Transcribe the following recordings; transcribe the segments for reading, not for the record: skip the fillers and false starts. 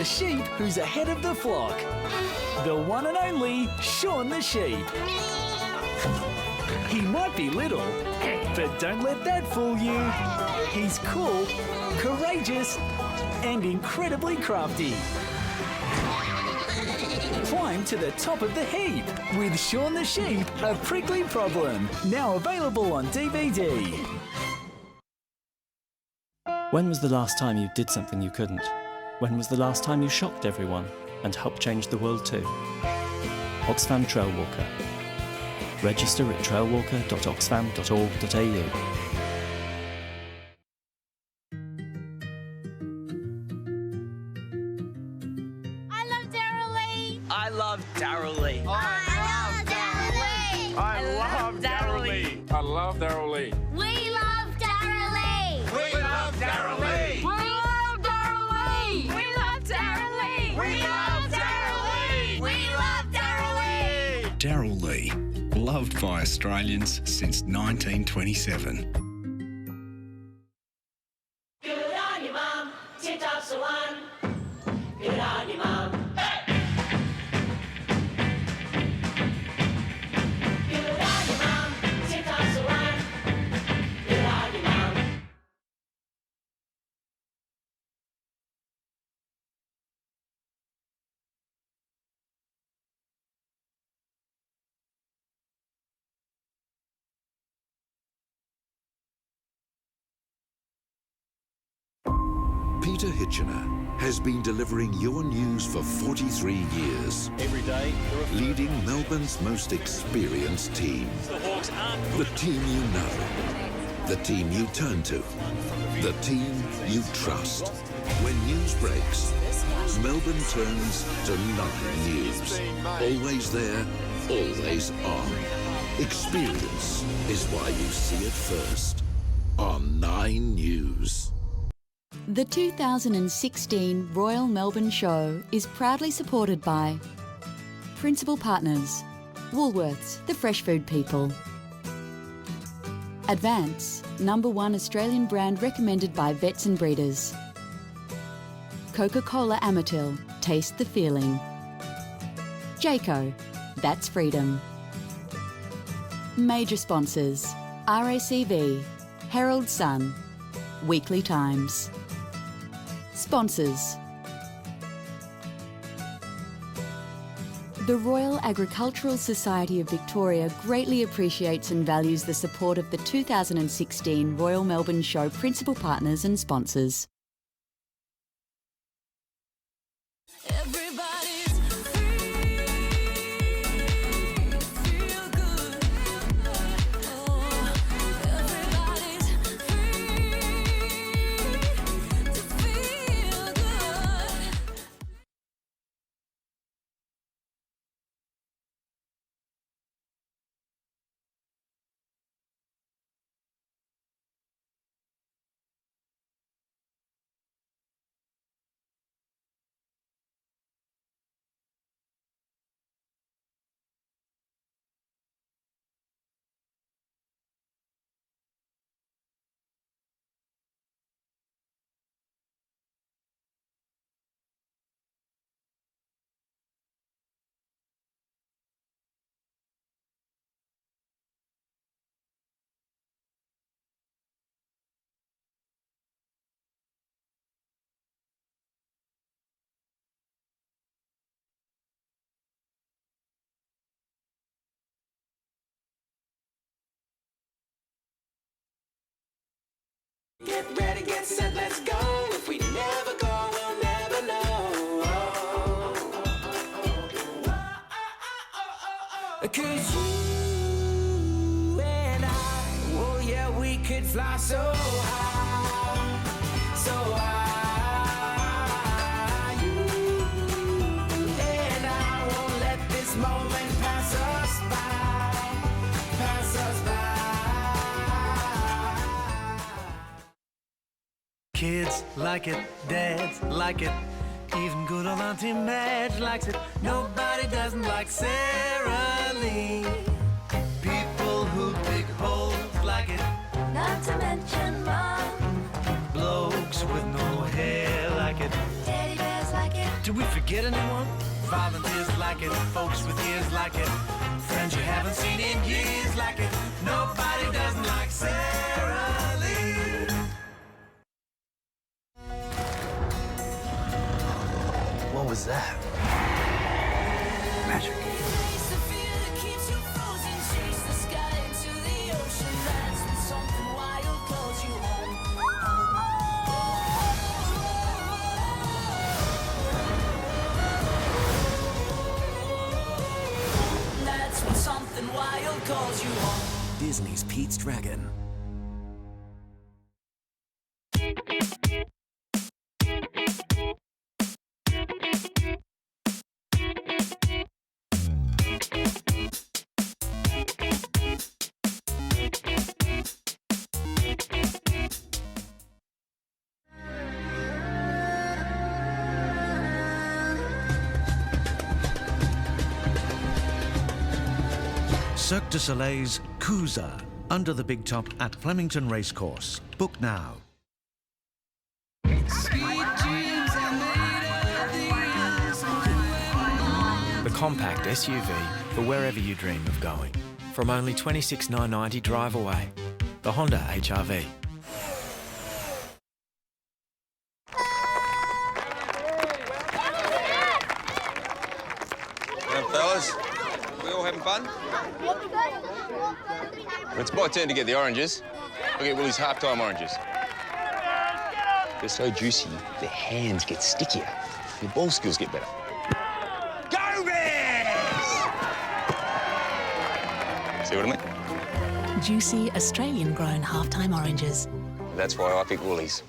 the sheep who's ahead of the flock. The one and only Shaun the sheep. He might be little, but don't let that fool you. He's cool, courageous, and incredibly crafty. Climb to the top of the heap with Shaun the sheep, A Prickly Problem. Now available on DVD. When was the last time you did something you couldn't? When was the last time you shocked everyone and helped change the world too? Oxfam Trail Walker. Register at trailwalker.oxfam.org.au. I love Daryl Lee. I love Daryl Lee. I love Daryl Lee. I love Daryl Lee. We love Daryl Lee. We love Daryl Lee. We love Daryl Lee. We love Daryl Lee. We love Daryl Lee. We love Daryl Lee. Daryl Lee, loved by Australians since 1927. Good on you, Mum. Tip-top's the one. Good on you, Mum. Good on you, Mum. Tip-top's the one. Good on you, Mum. Peter Hitchener has been delivering your news for 43 years. Every day, Leading Melbourne's most experienced team. the Hawks aren't The team you know. The team you turn to. The team you trust. When news breaks, Melbourne turns to 9 News. Always there, always on. Experience is why you see it first. On 9 News. The 2016 Royal Melbourne Show is proudly supported by Principal Partners, Woolworths, the fresh food people. Advance, #1 Australian brand recommended by vets and breeders. Coca-Cola Amatil, taste the feeling. Jayco, that's freedom. Major sponsors, RACV, Herald Sun, Weekly Times. Sponsors. The Royal Agricultural Society of Victoria greatly appreciates and values the support of the 2016 Royal Melbourne Show principal partners and sponsors. Everybody's free. Feel good. Oh, everybody's free to feel good. Get ready, get set, let's go. If we never go, we'll never know. 'Cause you and I, oh yeah, we could fly so high, so high. You and I won't let this moment pass us by, pass us by. Kids like it, dads like it, even good old Auntie Madge likes it. Nobody doesn't like Sarah Lee. People who dig holes like it, Not to mention Mom. blokes with no hair like it. Teddy bears like it. Do we forget anyone? Volunteers like it, folks with ears like it, friends you haven't seen in years like it. Nobody doesn't like Sarah Lee. What was that? Magic. Wild calls you home. Disney's Pete's Dragon. Cirque du Soleil's Cruiser, Under the Big Top at Flemington Racecourse. Book now. The compact SUV for wherever you dream of going. From only $26,990 drive away. The Honda HR-V. Fellas, we all having fun? It's my turn to get the oranges. I'll get Willie's half-time oranges. They're so juicy, their hands get stickier. Your ball skills get better. Go Bears! See what I mean? Juicy, Australian-grown half-time oranges. That's why I pick Woolies.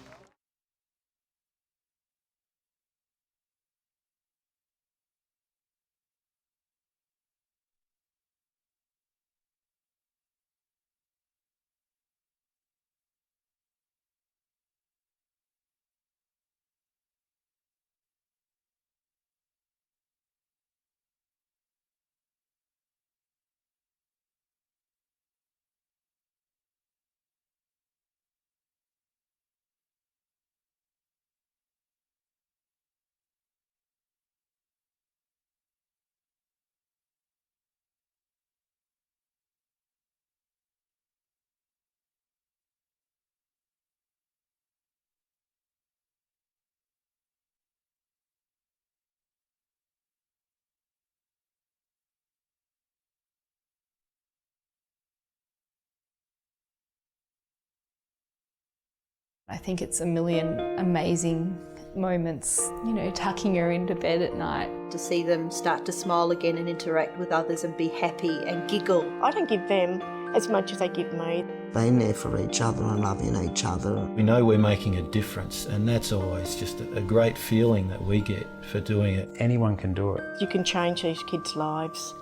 I think it's a million amazing moments, you know, tucking her into bed at night. To see them start to smile again and interact with others and be happy and giggle. I don't give them as much as they give me. Being there for each other and loving each other. We know we're making a difference, and that's always just a great feeling that we get for doing it. Anyone can do it. You can change these kids' lives.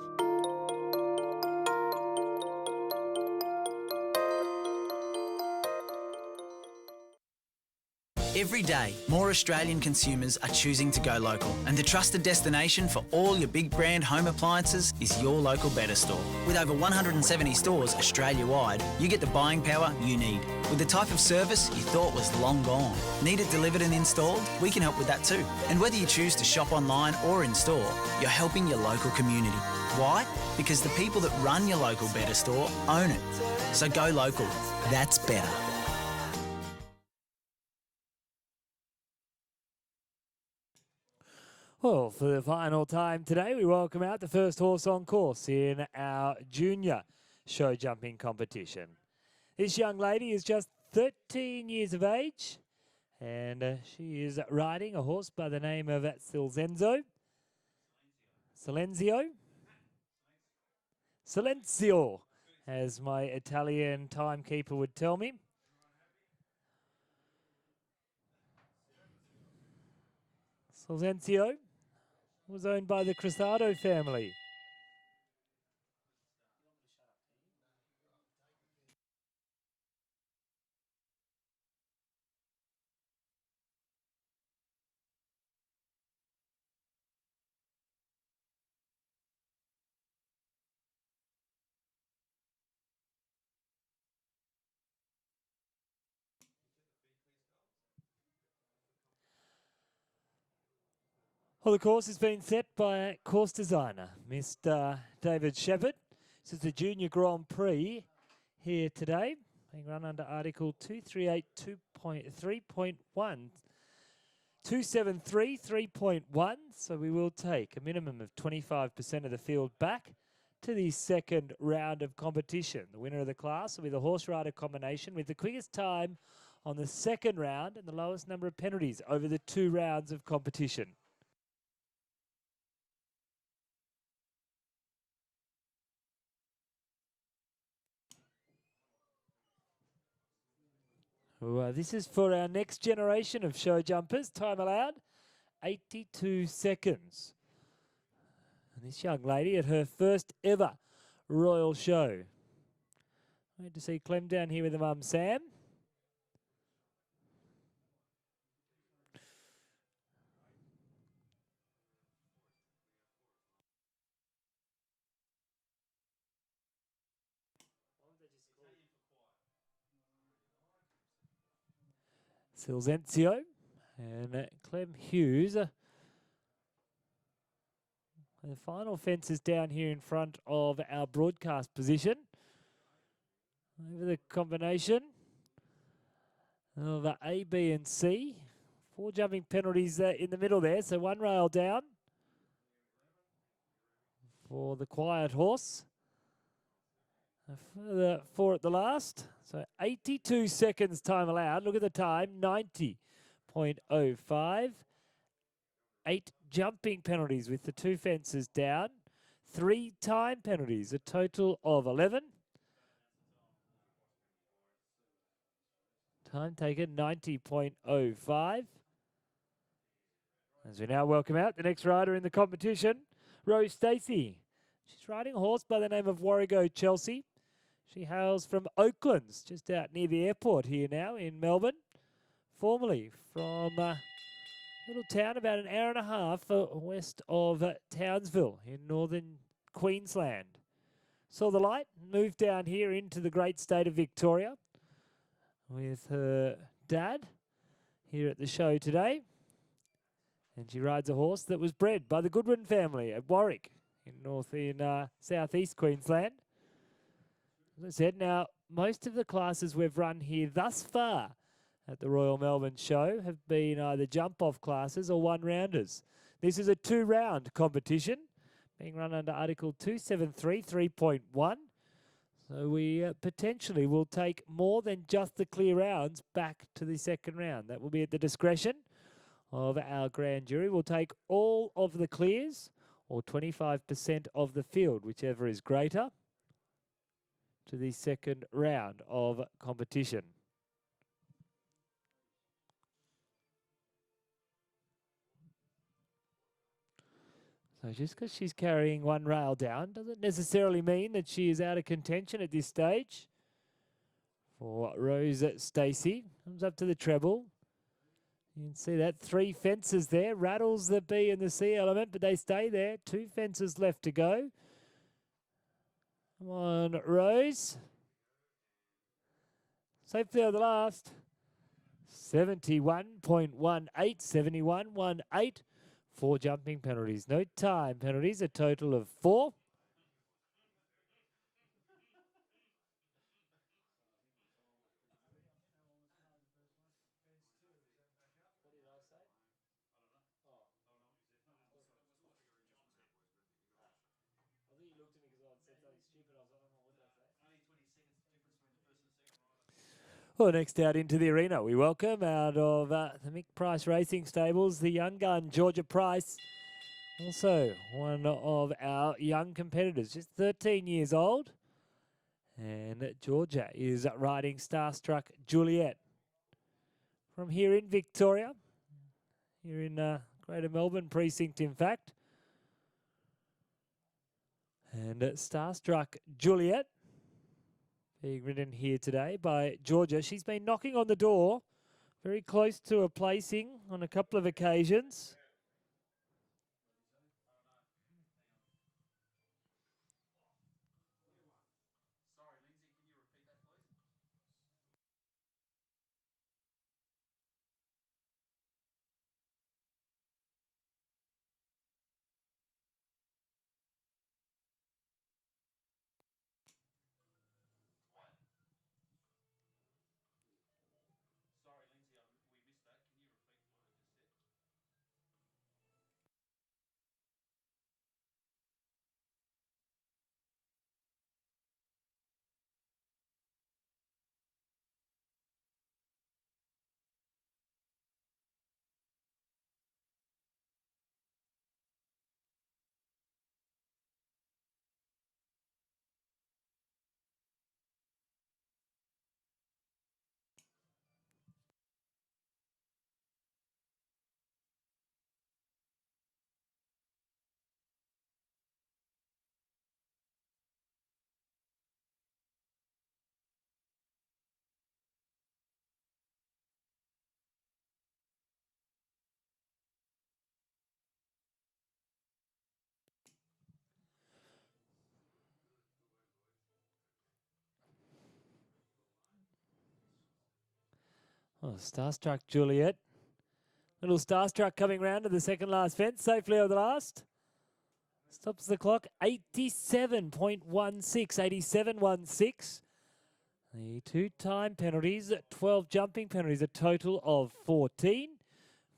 Every day, more Australian consumers are choosing to go local, and the trusted destination for all your big brand home appliances is your local Better Store. With over 170 stores Australia-wide, you get the buying power you need. With the type of service you thought was long gone. Need it delivered and installed? We can help with that too. And whether you choose to shop online or in store, you're helping your local community. Why? Because the people that run your local Better Store own it. So go local. That's better. Well, for the final time today, we welcome out the first horse on course in our junior show jumping competition. This young lady is just 13 years of age, and she is riding a horse by the name of Silenzio, as my Italian timekeeper would tell me. Silenzio was owned by the Cristado family. Well, the course has been set by course designer, Mr. David Shepherd. This is the Junior Grand Prix here today, being run under Article 238.3.1. 273.3.1, so we will take a minimum of 25% of the field back to the second round of competition. The winner of the class will be the horse rider combination with the quickest time on the second round and the lowest number of penalties over the 2 rounds of competition. This is for our next generation of show jumpers. Time allowed, 82 seconds. And this young lady at her first ever Royal Show. Great to see Clem down here with the mum, Sam. Silzenzio and Clem Hughes. The final fence is down here in front of our broadcast position. Over the combination of A, B and C. 4 jumping penalties in the middle there, so 1 rail down for the quiet horse. A further 4 at the last. So 82 seconds time allowed. Look at the time, 90.05. 8 jumping penalties with the 2 fences down. 3 time penalties, a total of 11. Time taken, 90.05. As we now welcome out the next rider in the competition, Rose Stacey. She's riding a horse by the name of Warrego Chelsea. She hails from Oaklands, just out near the airport here now in Melbourne. Formerly from a little town about an hour and a half west of Townsville in northern Queensland. Saw the light, moved down here into the great state of Victoria with her dad here at the show today. And she rides a horse that was bred by the Goodwin family at Warwick in southeast Queensland. As I said, now most of the classes we've run here thus far at the Royal Melbourne Show have been either jump-off classes or one-rounders. This is a 2-round competition being run under Article 273.3.1. So we potentially will take more than just the clear rounds back to the second round. That will be at the discretion of our grand jury. We'll take all of the clears or 25% of the field, whichever is greater, to the second round of competition. So just because she's carrying 1 rail down doesn't necessarily mean that she is out of contention at this stage. For Rose Stacey, comes up to the treble. You can see that 3 fences there, rattles the B and the C element, but they stay there. 2 fences left to go. Come on, Rose. Safely on the last. 71.18, 71.18. 4 jumping penalties, no time penalties, a total of 4. Well, next out into the arena, we welcome out of the Mick Price Racing Stables, the young gun, Georgia Price. Also one of our young competitors, just 13 years old. And Georgia is riding Starstruck Juliet. From here in Victoria, here in Greater Melbourne precinct, in fact. And Starstruck Juliet being ridden here today by Georgia. She's been knocking on the door, very close to a placing on a couple of occasions. Oh, starstruck Juliet. Little starstruck coming round to the second last fence, safely over the last. Stops the clock, 87.16, 87.16. The two-time penalties, 12 jumping penalties, a total of 14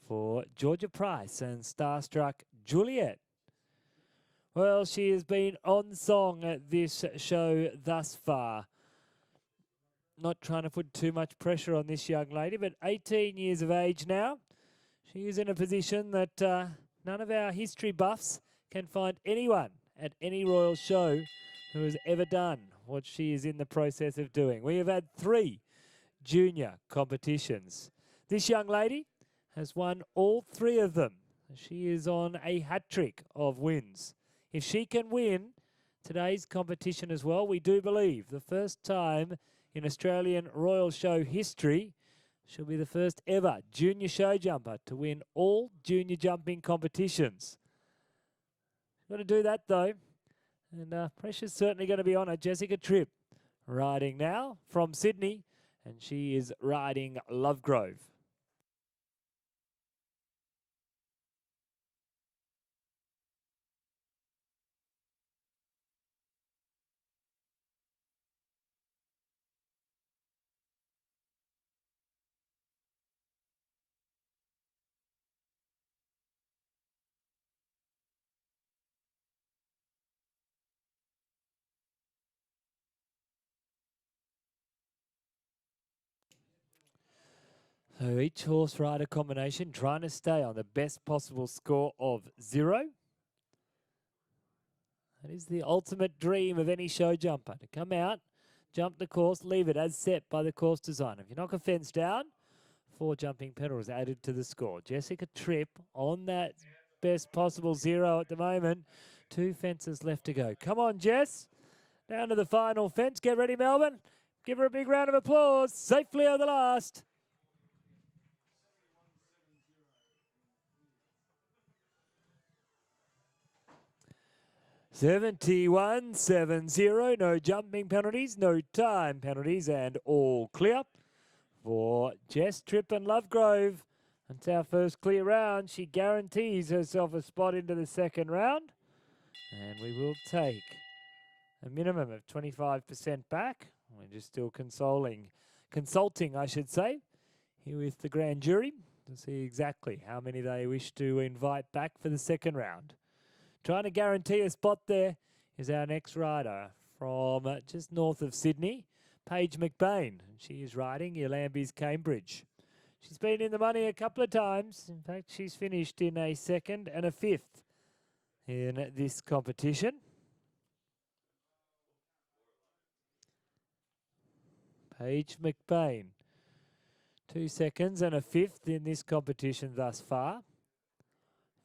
for Georgia Price and starstruck Juliet. Well, she has been on song at this show thus far. Not trying to put too much pressure on this young lady, but 18 years of age now. She is in a position that none of our history buffs can find anyone at any Royal show who has ever done what she is in the process of doing. We have had 3 junior competitions. This young lady has won all 3 of them. She is on a hat-trick of wins. If she can win today's competition as well, we do believe the first time in Australian Royal Show history, she'll be the first ever junior show jumper to win all junior jumping competitions. Got to do that though, and pressure's certainly going to be on her. Jessica Tripp riding now from Sydney, and she is riding Lovegrove. So each horse rider combination trying to stay on the best possible score of 0. That is the ultimate dream of any show jumper, to come out, jump the course, leave it as set by the course designer. If you knock a fence down, 4 jumping penalties added to the score. Jessica Tripp on that best possible 0 at the moment. 2 fences left to go. Come on, Jess. Down to the final fence. Get ready, Melbourne. Give her a big round of applause. Safely over the last. 71.70, no jumping penalties, no time penalties, and all clear for Jess Tripp and Lovegrove. That's our first clear round. She guarantees herself a spot into the second round, and we will take a minimum of 25% back. We're just still consulting, I should say, here with the grand jury to see exactly how many they wish to invite back for the second round. Trying to guarantee a spot there is our next rider from just north of Sydney, Paige McBain. She is riding Yolambi's Cambridge. She's been in the money a couple of times. In fact, she's finished in a 2nd and a 5th in this competition. Paige McBain, 2 seconds and a 5th in this competition thus far.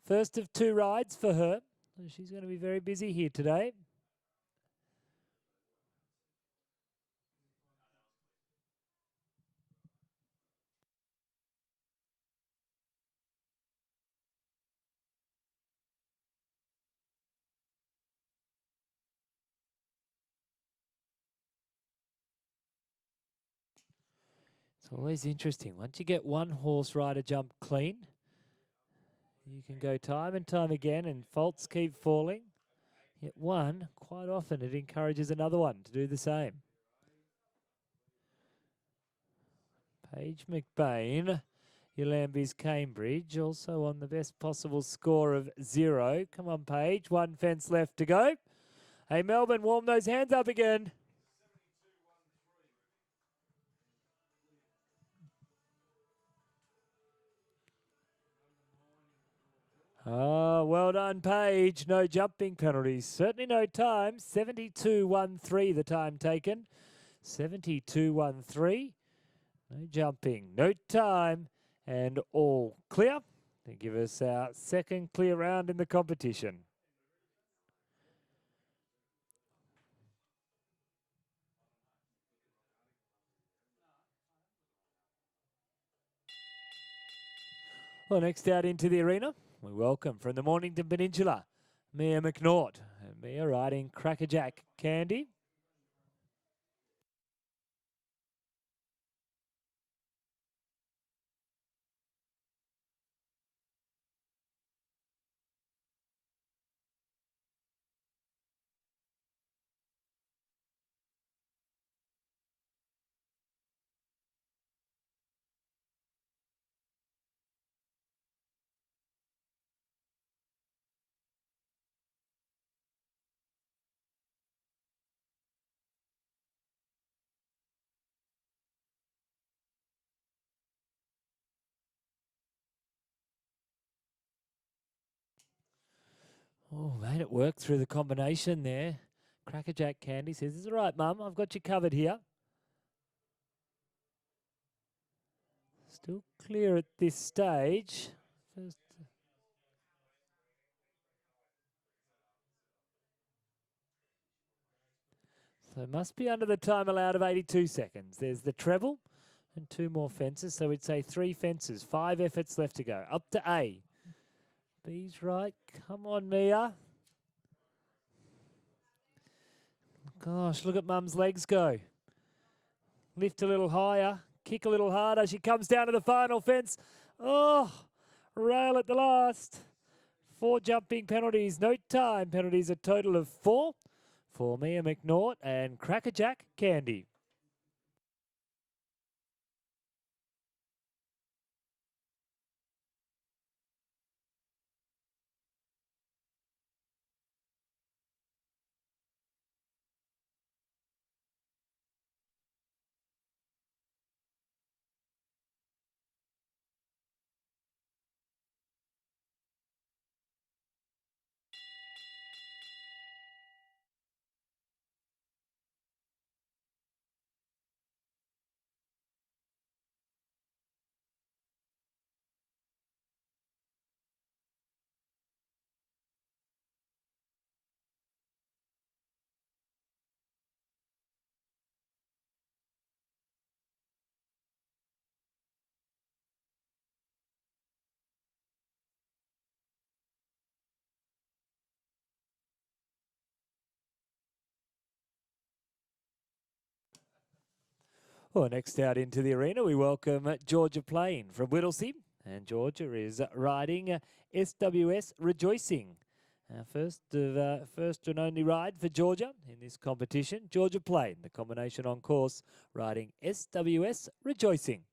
First of 2 rides for her. She's going to be very busy here today. It's always interesting. Once you get one horse rider jump clean, you can go time and time again and faults keep falling. Yet one, quite often it encourages another one to do the same. Paige McBain, Yolambi's Cambridge, also on the best possible score of 0. Come on, Paige. 1 fence left to go. Hey, Melbourne, warm those hands up again. Oh, well done, Paige. No jumping penalties. Certainly no time. 72.13 the time taken. 72.13. No jumping, no time, and all clear. They give us our second clear round in the competition. Well, next out into the arena, we welcome from the Mornington Peninsula, Mia McNaught. And Mia riding Crackerjack Candy. Oh, made it work through the combination there. Crackerjack Candy says, "It's all right, Mum. I've got you covered here." Still clear at this stage. First. So must be under the time allowed of 82 seconds. There's the treble and 2 more fences. So we'd say 3 fences. 5 efforts left to go. Up to A. B's right. Come on, Mia. Gosh, look at Mum's legs go. Lift a little higher. Kick a little harder. She comes down to the final fence. Oh, rail at the last. 4 jumping penalties. No time penalties. A total of 4 for Mia McNaught and Crackerjack Candy. Well, next out into the arena, we welcome Georgia Plain from Whittlesea. And Georgia is riding SWS Rejoicing. First and only ride for Georgia in this competition. Georgia Plain, the combination on course, riding SWS Rejoicing.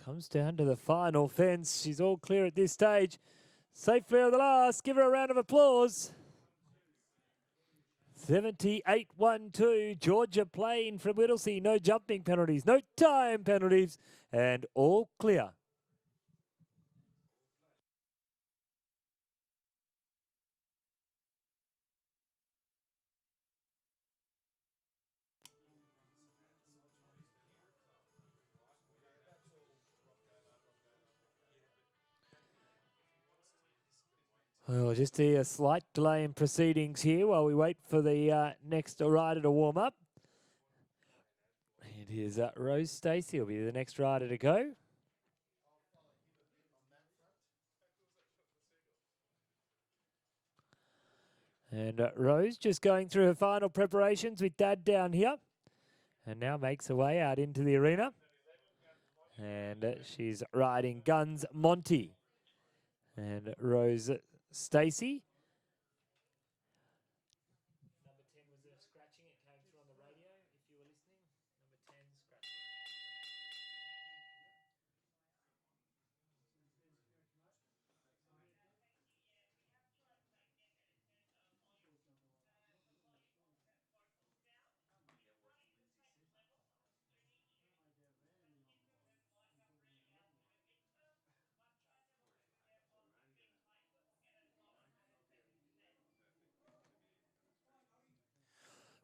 Comes down to the final fence. She's all clear at this stage. Safely on the last. Give her a round of applause. 78-1-2. Georgia Plain from Whittlesea. No jumping penalties. No time penalties. And all clear. Well, just see a slight delay in proceedings here while we wait for the next rider to warm up. It is Rose Stacey will be the next rider to go. And Rose just going through her final preparations with Dad down here. And now makes her way out into the arena. And she's riding Guns Monty. And Rose Stacey. Number 10 was there scratching. It came through on the radio if you were listening. Number 10 scratching.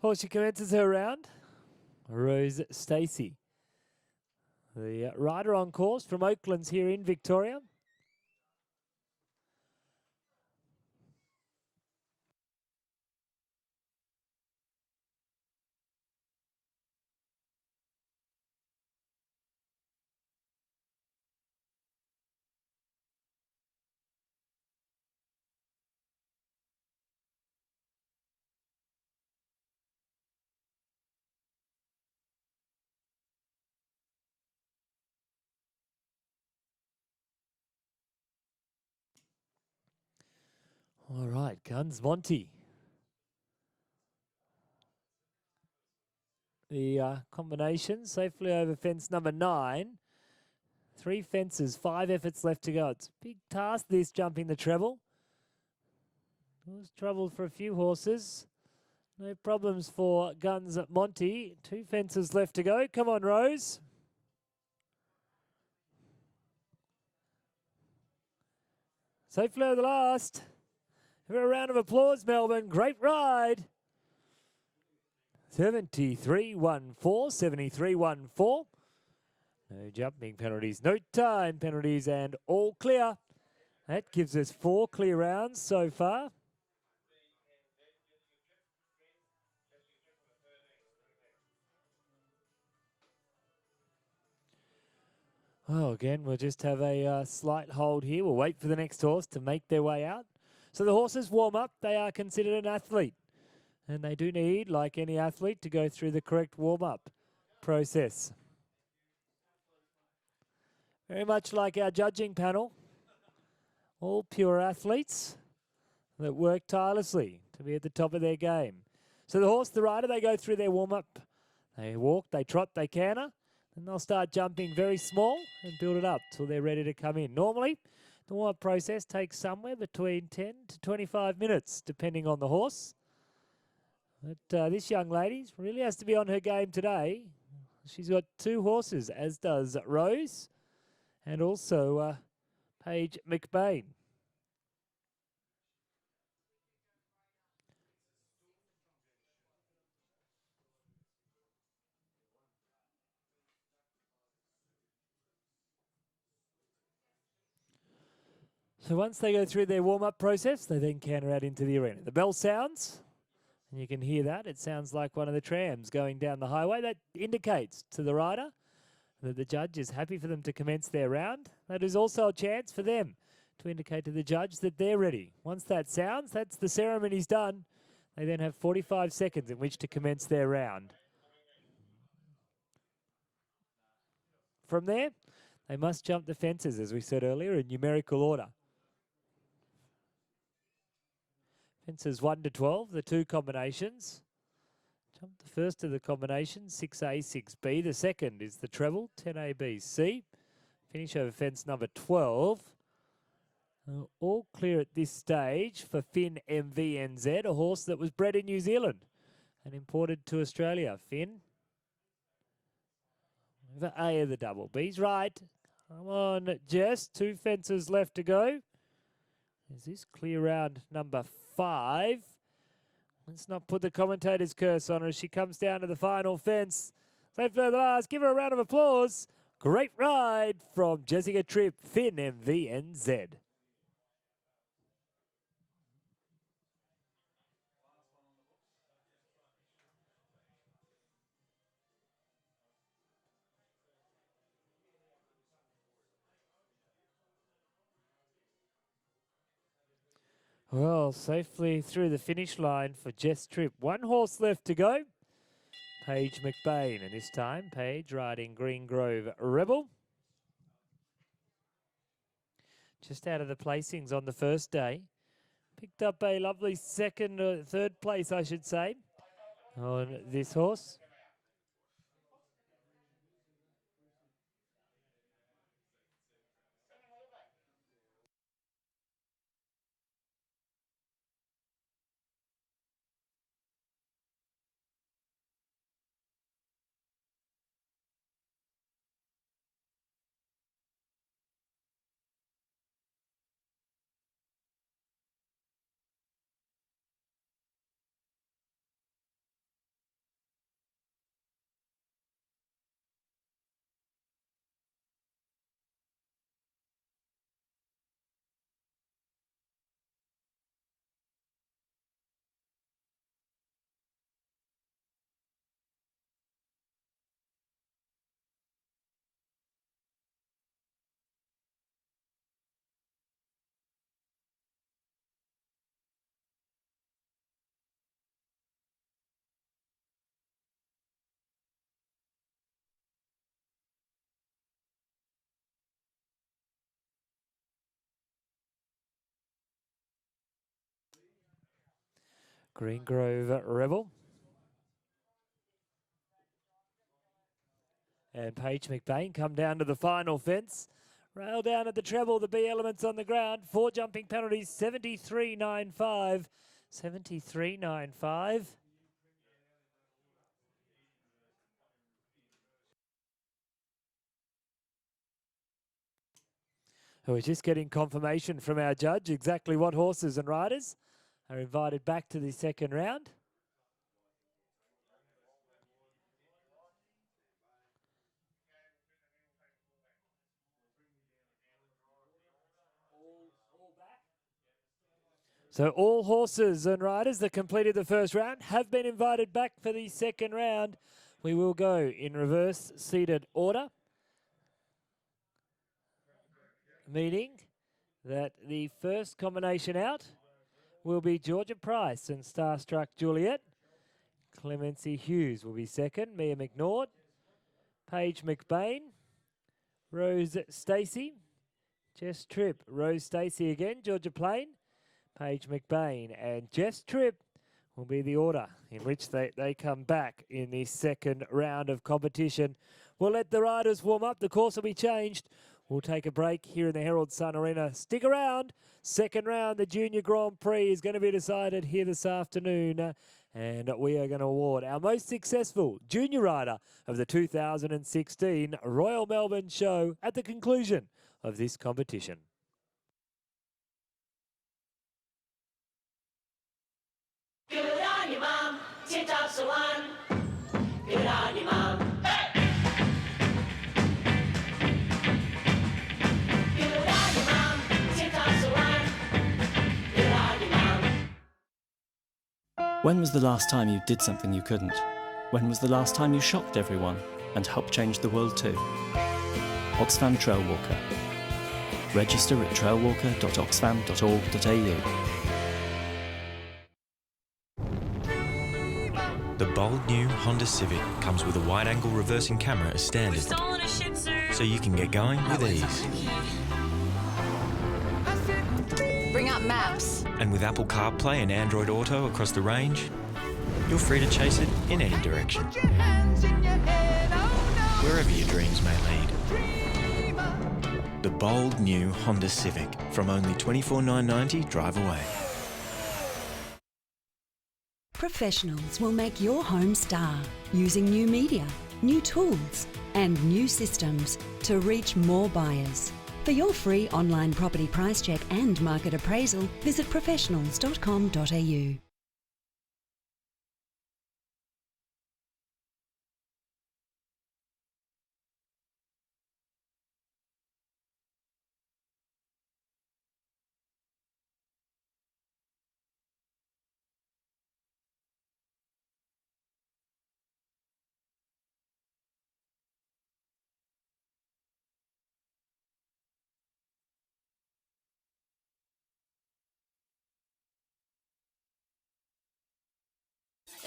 Well, she commences her round. Rose Stacey, the rider on course from Oaklands here in Victoria. All right, Guns Monty. The combination safely over fence number 9. 3 fences, 5 efforts left to go. It's a big task, this, jumping the treble. It was trouble for a few horses. No problems for Guns Monty. 2 fences left to go. Come on, Rose. Safely over the last. Give her a round of applause, Melbourne. Great ride. 73-1-4, 73-1-4. No jumping penalties, no time penalties, and all clear. That gives us 4 clear rounds so far. Oh, again, we'll just have a slight hold here. We'll wait for the next horse to make their way out. So the horses warm up. They are considered an athlete. And they do need, like any athlete, to go through the correct warm-up process. Very much like our judging panel. All pure athletes that work tirelessly to be at the top of their game. So the horse, the rider, they go through their warm-up. They walk, they trot, they canter. Then they'll start jumping very small and build it up till they're ready to come in. Normally, the warm-up process takes somewhere between 10 to 25 minutes, depending on the horse. But this young lady really has to be on her game today. She's got 2 horses, as does Rose, and also Paige McBain. So once they go through their warm-up process, they then canter out into the arena. The bell sounds, and you can hear that. It sounds like one of the trams going down the highway. That indicates to the rider that the judge is happy for them to commence their round. That is also a chance for them to indicate to the judge that they're ready. Once that sounds, that's the ceremony's done. They then have 45 seconds in which to commence their round. From there, they must jump the fences, as we said earlier, in numerical order. Fences 1 to 12, the 2 combinations. Jump the first of the combinations, 6A, 6B. The second is the treble, 10A, B, C. Finish over fence number 12. All clear at this stage for Finn MVNZ, a horse that was bred in New Zealand and imported to Australia. Finn. Over A of the double. B's right. Come on, Jess. 2 fences left to go. Is this clear round number 5? Let's not put the commentator's curse on her as she comes down to the final fence. Safe for the last. Give her a round of applause. Great ride from Jessica Tripp, Finn MVNZ. Well, safely through the finish line for Jess Tripp. 1 horse left to go. Paige McBain, and this time Paige riding Green Grove Rebel. Just out of the placings on the first day. Picked up a lovely third place, I should say, on this horse. Greengrove Rebel. And Paige McBain come down to the final fence. Rail down at the treble, the B elements on the ground. 4 jumping penalties, 73.95. 73.95. We're just getting confirmation from our judge exactly what horses and riders are invited back to the second round. So all horses and riders that completed the first round have been invited back for the second round. We will go in reverse seated order, meaning that the first combination out will be Georgia Price and Starstruck Juliet. Clemency Hughes will be second, Mia McNaught, Paige McBain, Rose Stacey, Jess Tripp, Rose Stacey again, Georgia Plain, Paige McBain, and Jess Tripp will be the order in which they come back in the second round of competition. We'll let the riders warm up. The course will be changed. We'll take a break here in the Herald Sun Arena. Stick around. Second round, the Junior Grand Prix is going to be decided here this afternoon. And we are going to award our most successful junior rider of the 2016 Royal Melbourne Show at the conclusion of this competition. Good on you, Mom. Tip top's the one. Good on you, Mom. Hey! Good on you, Mom. Tip top's the one. Good on you, Mom. When was the last time you did something you couldn't? When was the last time you shocked everyone and helped change the world too? Oxfam Trail Walker. Register at trailwalker.oxfam.org.au. The bold new Honda Civic comes with a wide-angle reversing camera as standard, so you can get going with ease. Bring up maps. And with Apple CarPlay and Android Auto across the range, you're free to chase it in any direction, wherever your dreams may lead. The bold new Honda Civic from only $24,990 drive away. Professionals will make your home star using new media, new tools and new systems to reach more buyers. For your free online property price check and market appraisal, visit professionals.com.au.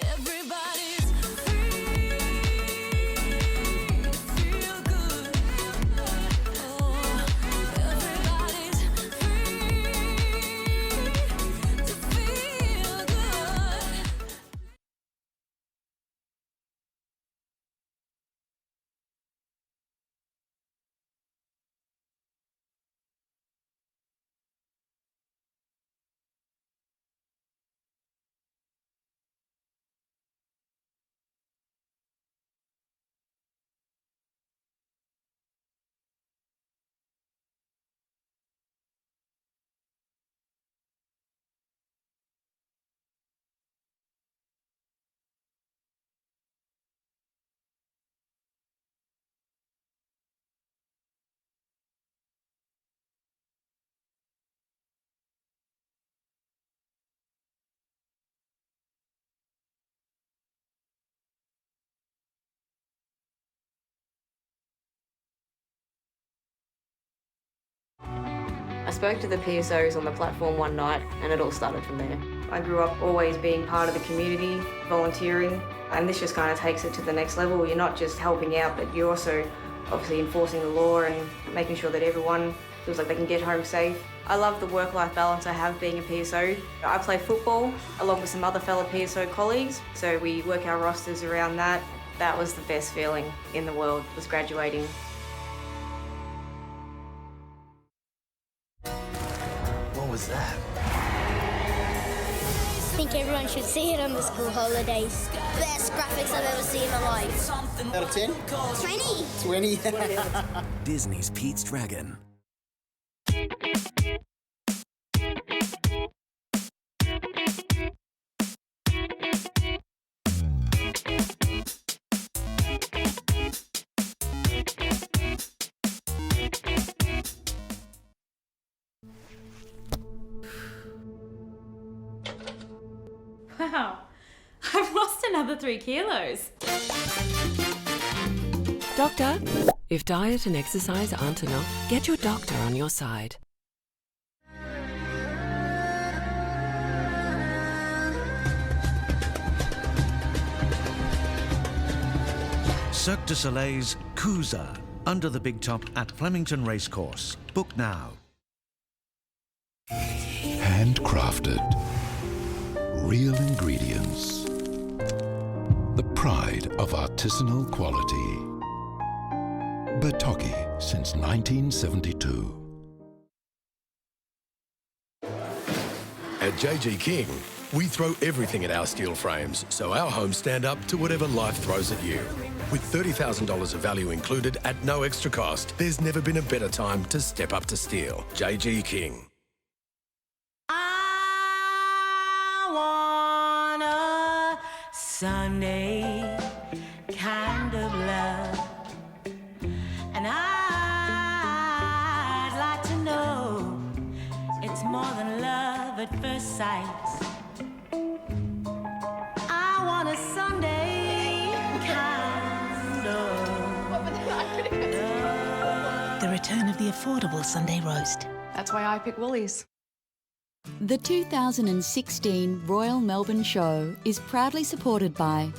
Everybody's free. Feel good. Oh, everybody's free to feel good. I spoke to the PSOs on the platform one night and it all started from there. I grew up always being part of the community, volunteering, and this just kind of takes it to the next level. You're not just helping out, but you're also obviously enforcing the law and making sure that everyone feels like they can get home safe. I love the work-life balance I have being a PSO. I play football along with some other fellow PSO colleagues, so we work our rosters around that. That was the best feeling in the world, was graduating. What was that? I think everyone should see it on the school holidays. Best graphics I've ever seen in my life. Out of 10? 20. 20. Disney's Pete's Dragon. Wow, I've lost another 3 kilos. Doctor, if diet and exercise aren't enough, get your doctor on your side. Cirque du Soleil's Cruiser, under the big top at Flemington Racecourse. Book now. Handcrafted. Real ingredients. The pride of artisanal quality. Bertocchi since 1972. At JG King, we throw everything at our steel frames so our homes stand up to whatever life throws at you. With $30,000 of value included at no extra cost, there's never been a better time to step up to steel. JG King. Sunday kind of love, and I'd like to know it's more than love at first sight. I want a Sunday kind of The return of the affordable Sunday roast. That's why I pick Woolies. The 2016 Royal Melbourne Show is proudly supported by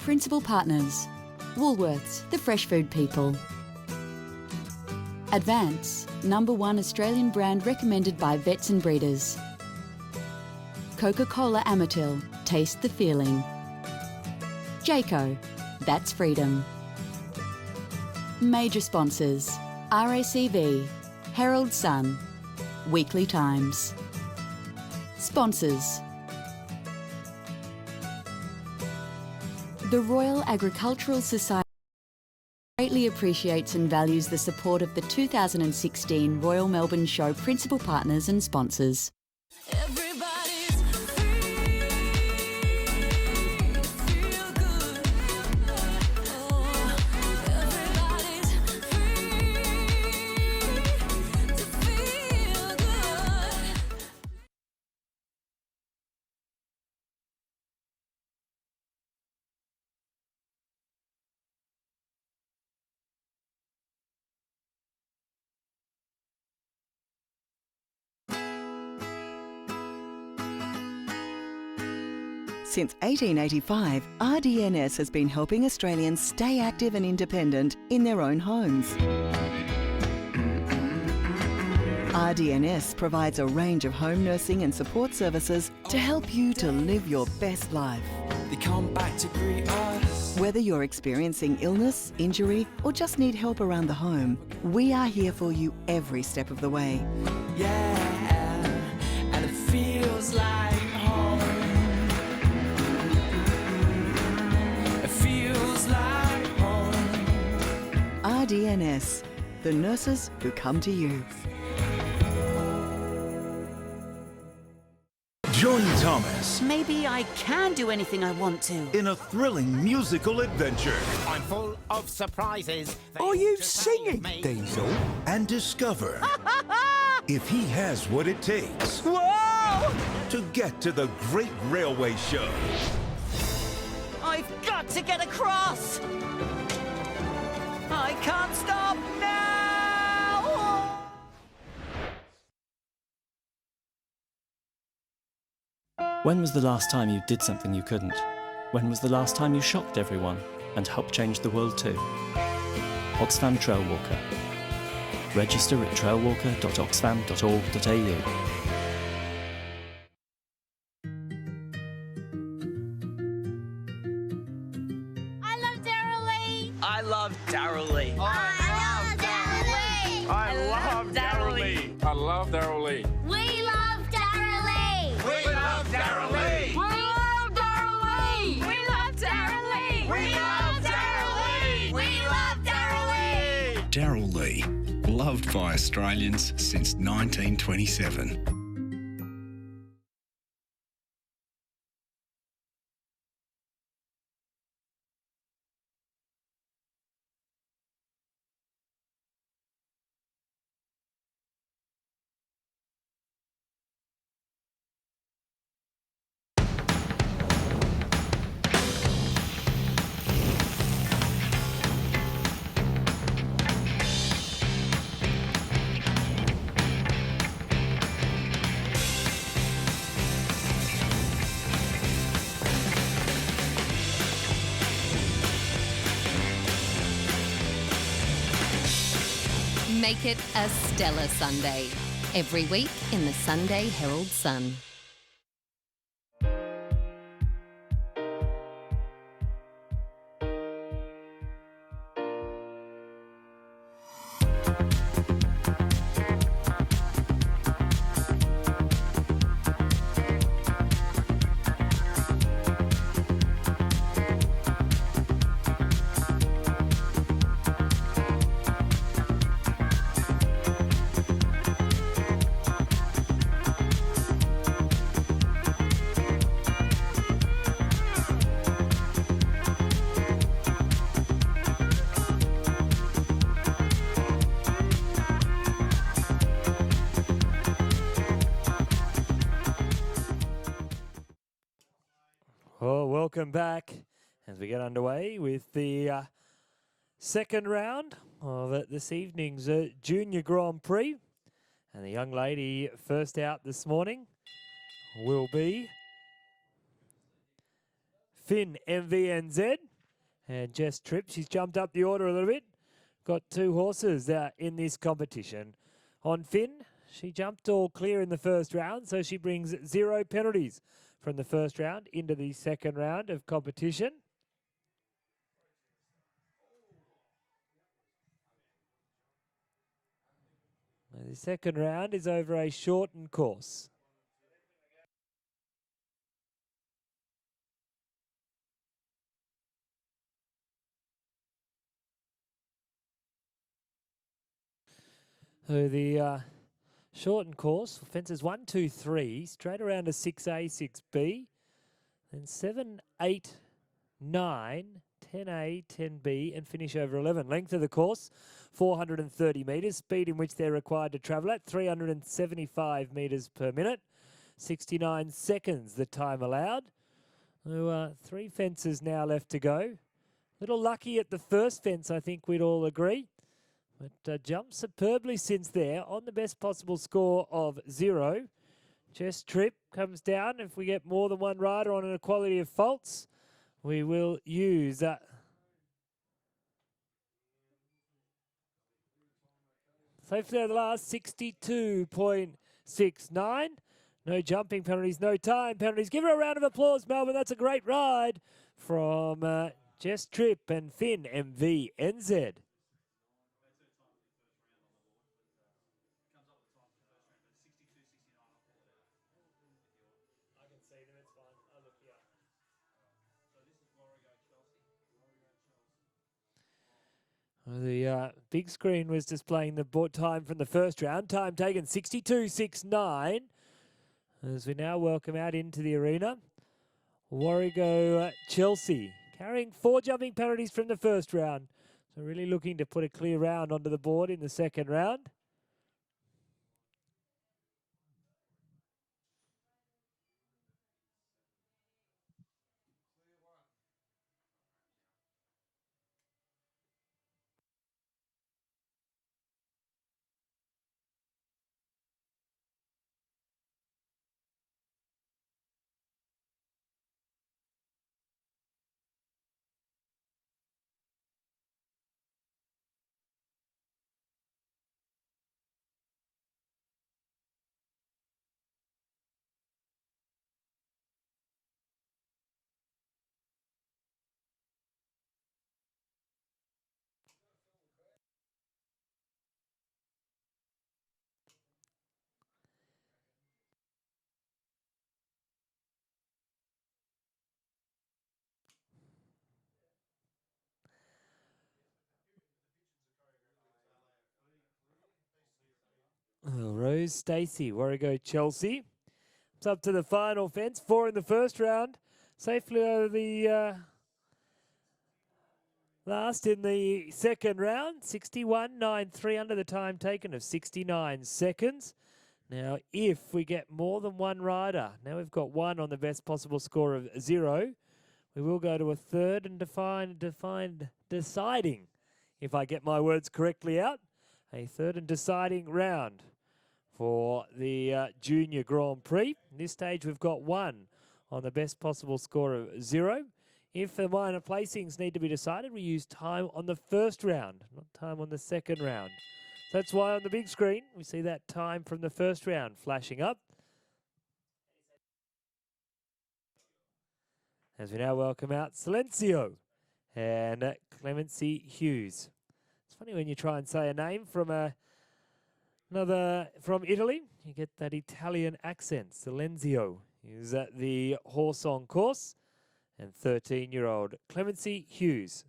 Principal Partners, Woolworths, the fresh food people. Advance, #1 Australian brand recommended by vets and breeders. Coca-Cola Amatil, taste the feeling. Jayco, that's freedom. Major sponsors, RACV, Herald Sun, Weekly Times. Sponsors. The Royal Agricultural Society greatly appreciates and values the support of the 2016 Royal Melbourne Show principal partners and sponsors. Since 1885, RDNS has been helping Australians stay active and independent in their own homes. RDNS provides a range of home nursing and support services to help you to live your best life. They come back to greet us. Whether you're experiencing illness, injury, or just need help around the home, we are here for you every step of the way. Yeah, and it feels like home. It feels like home. RDNS, the nurses who come to you. Join Thomas Maybe I can do anything I want to. in a thrilling musical adventure. I'm full of surprises. Are you singing, Diesel? And discover if he has what it takes to get to the Great Railway Show. I've got to get across. I can't stop now. When was the last time you did something you couldn't? When was the last time you shocked everyone and helped change the world too? Oxfam Trail Walker. Register at trailwalker.oxfam.org.au. I love Daryl Lee. I love Daryl Lee. I love Daryl Lee. I love Daryl Lee. I love Daryl Lee. We love Daryl Lee. We love Daryl Lee. We love Daryl Lee. We love Daryl Lee. We love Daryl Lee. We love Daryl Lee. Daryl Lee, loved by Australians since 1927. Make it a stellar Sunday. Every week in the Sunday Herald Sun. Well, welcome back as we get underway with the second round of this evening's Junior Grand Prix. And the young lady first out this morning will be Finn MVNZ. And Jess Tripp, she's jumped up the order a little bit. Got two horses in this competition. On Finn, she jumped all clear in the first round, so she brings 0 penalties from the first round into the second round of competition. The second round is over a shortened course. So the shortened course, fences 1, 2, 3, straight around to 6A, 6B, then 7, 8, 9, 10A, 10B, and finish over 11. Length of the course, 430 metres. Speed in which they're required to travel at, 375 metres per minute. 69 seconds the time allowed. So, 3 fences now left to go. Little lucky at the first fence, I think we'd all agree. But jumped superbly since there on the best possible score of 0. Jess Tripp comes down. If we get more than one rider on an equality of faults, we will use safely the last 62.69. No jumping penalties, no time penalties. Give her a round of applause, Melbourne. That's a great ride from Jess Tripp and Finn MVNZ. The big screen was displaying the time from the first round. Time taken 62.69. As we now welcome out into the arena, Warrego Chelsea, carrying 4 jumping penalties from the first round. So really looking to put a clear round onto the board in the second round. goes Stacey. Warrego Chelsea. It's up to the final fence. 4 in the first round. Safely over the last in the second round. 61.93 under the time taken of 69 seconds. Now, if we get more than one rider, now we've got 1 on the best possible score of 0. We will go to a third and deciding, if I get my words correctly out, a third and deciding round for the Junior Grand Prix. At this stage, we've got 1 on the best possible score of 0. If the minor placings need to be decided, we use time on the first round, not time on the second round. So that's why on the big screen, we see that time from the first round flashing up. As we now welcome out Silencio and Clemency Hughes. It's funny when you try and say a name from another from Italy, you get that Italian accent. Silencio is the horse on course, and 13-year-old Clemency Hughes.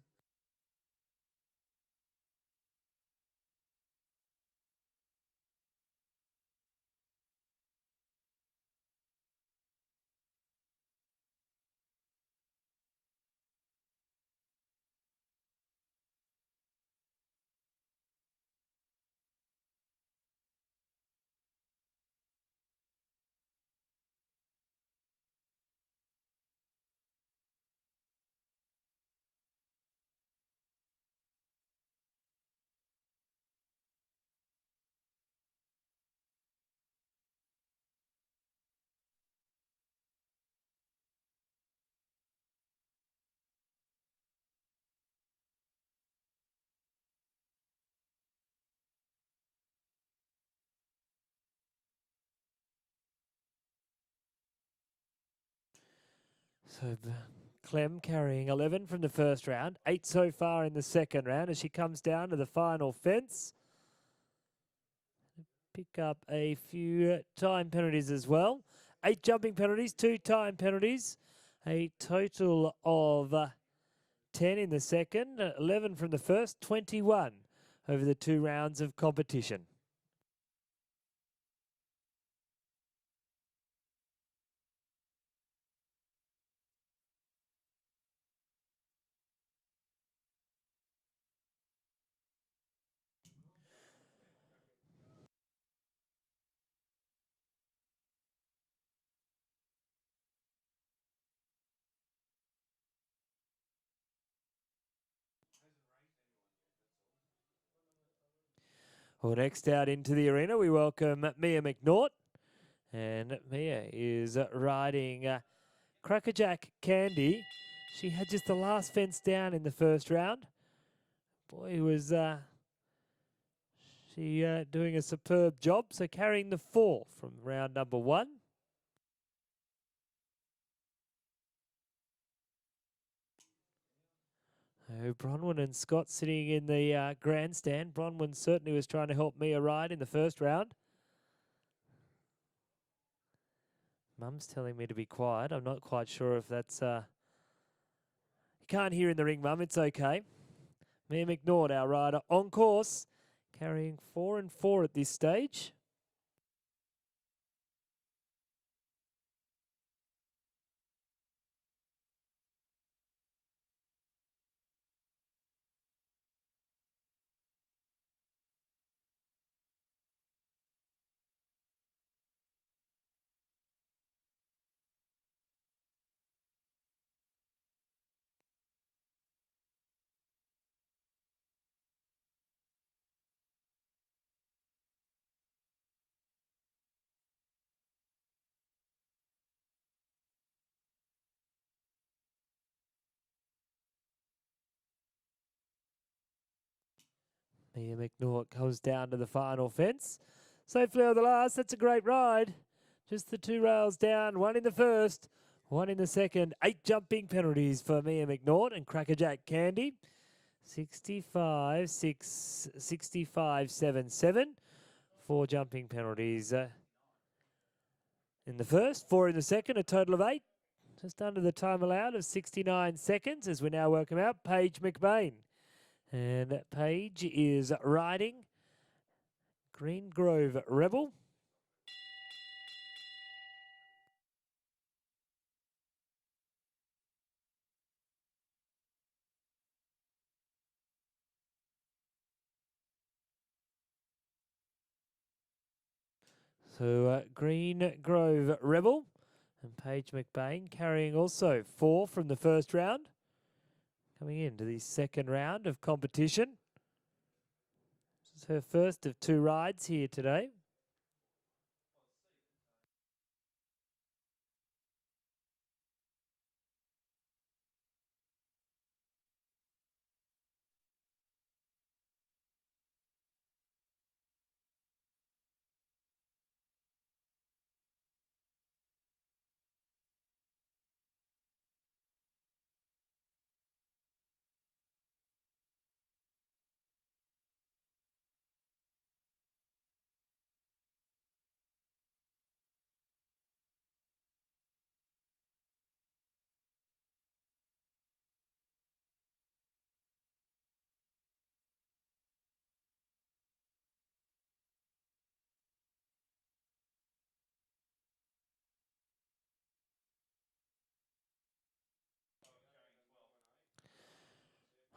So Clem carrying 11 from the first round, 8 so far in the second round as she comes down to the final fence. Pick up a few time penalties as well. 8 jumping penalties, 2 time penalties, a total of 10 in the second, 11 from the first, 21 over the 2 rounds of competition. Well, next out into the arena, we welcome Mia McNaught. And Mia is riding Crackerjack Candy. She had just the last fence down in the first round. Boy, was she doing a superb job. So carrying the 4 from round number 1. Bronwyn and Scott sitting in the grandstand. Bronwyn certainly was trying to help Mia ride in the first round. Mum's telling me to be quiet. I'm not quite sure if that's... You can't hear in the ring, Mum. It's okay. Mia McNaught, our rider, on course, carrying 4 and 4 at this stage. Mia McNaught goes down to the final fence. Safely over the last. That's a great ride. Just the 2 rails down. 1 in the first, 1 in the second. 8 jumping penalties for Mia McNaught and Crackerjack Candy. 65-7-7. 4 jumping penalties in the first, 4 in the second. A total of 8. Just under the time allowed of 69 seconds as we now welcome out Paige McBain. And Paige is riding Green Grove Rebel. So Green Grove Rebel and Paige McBain carrying also 4 from the first round. Coming into the second round of competition. This is her first of 2 rides here today.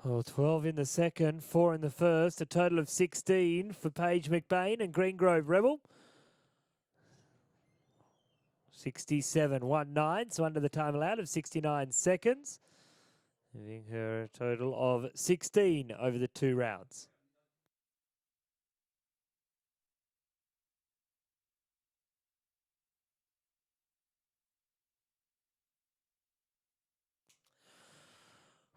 Oh, 12 in the second, 4 in the first, a total of 16 for Paige McBain and Green Grove Rebel. 67.19, so under the time allowed of 69 seconds. Giving her a total of 16 over the 2 rounds.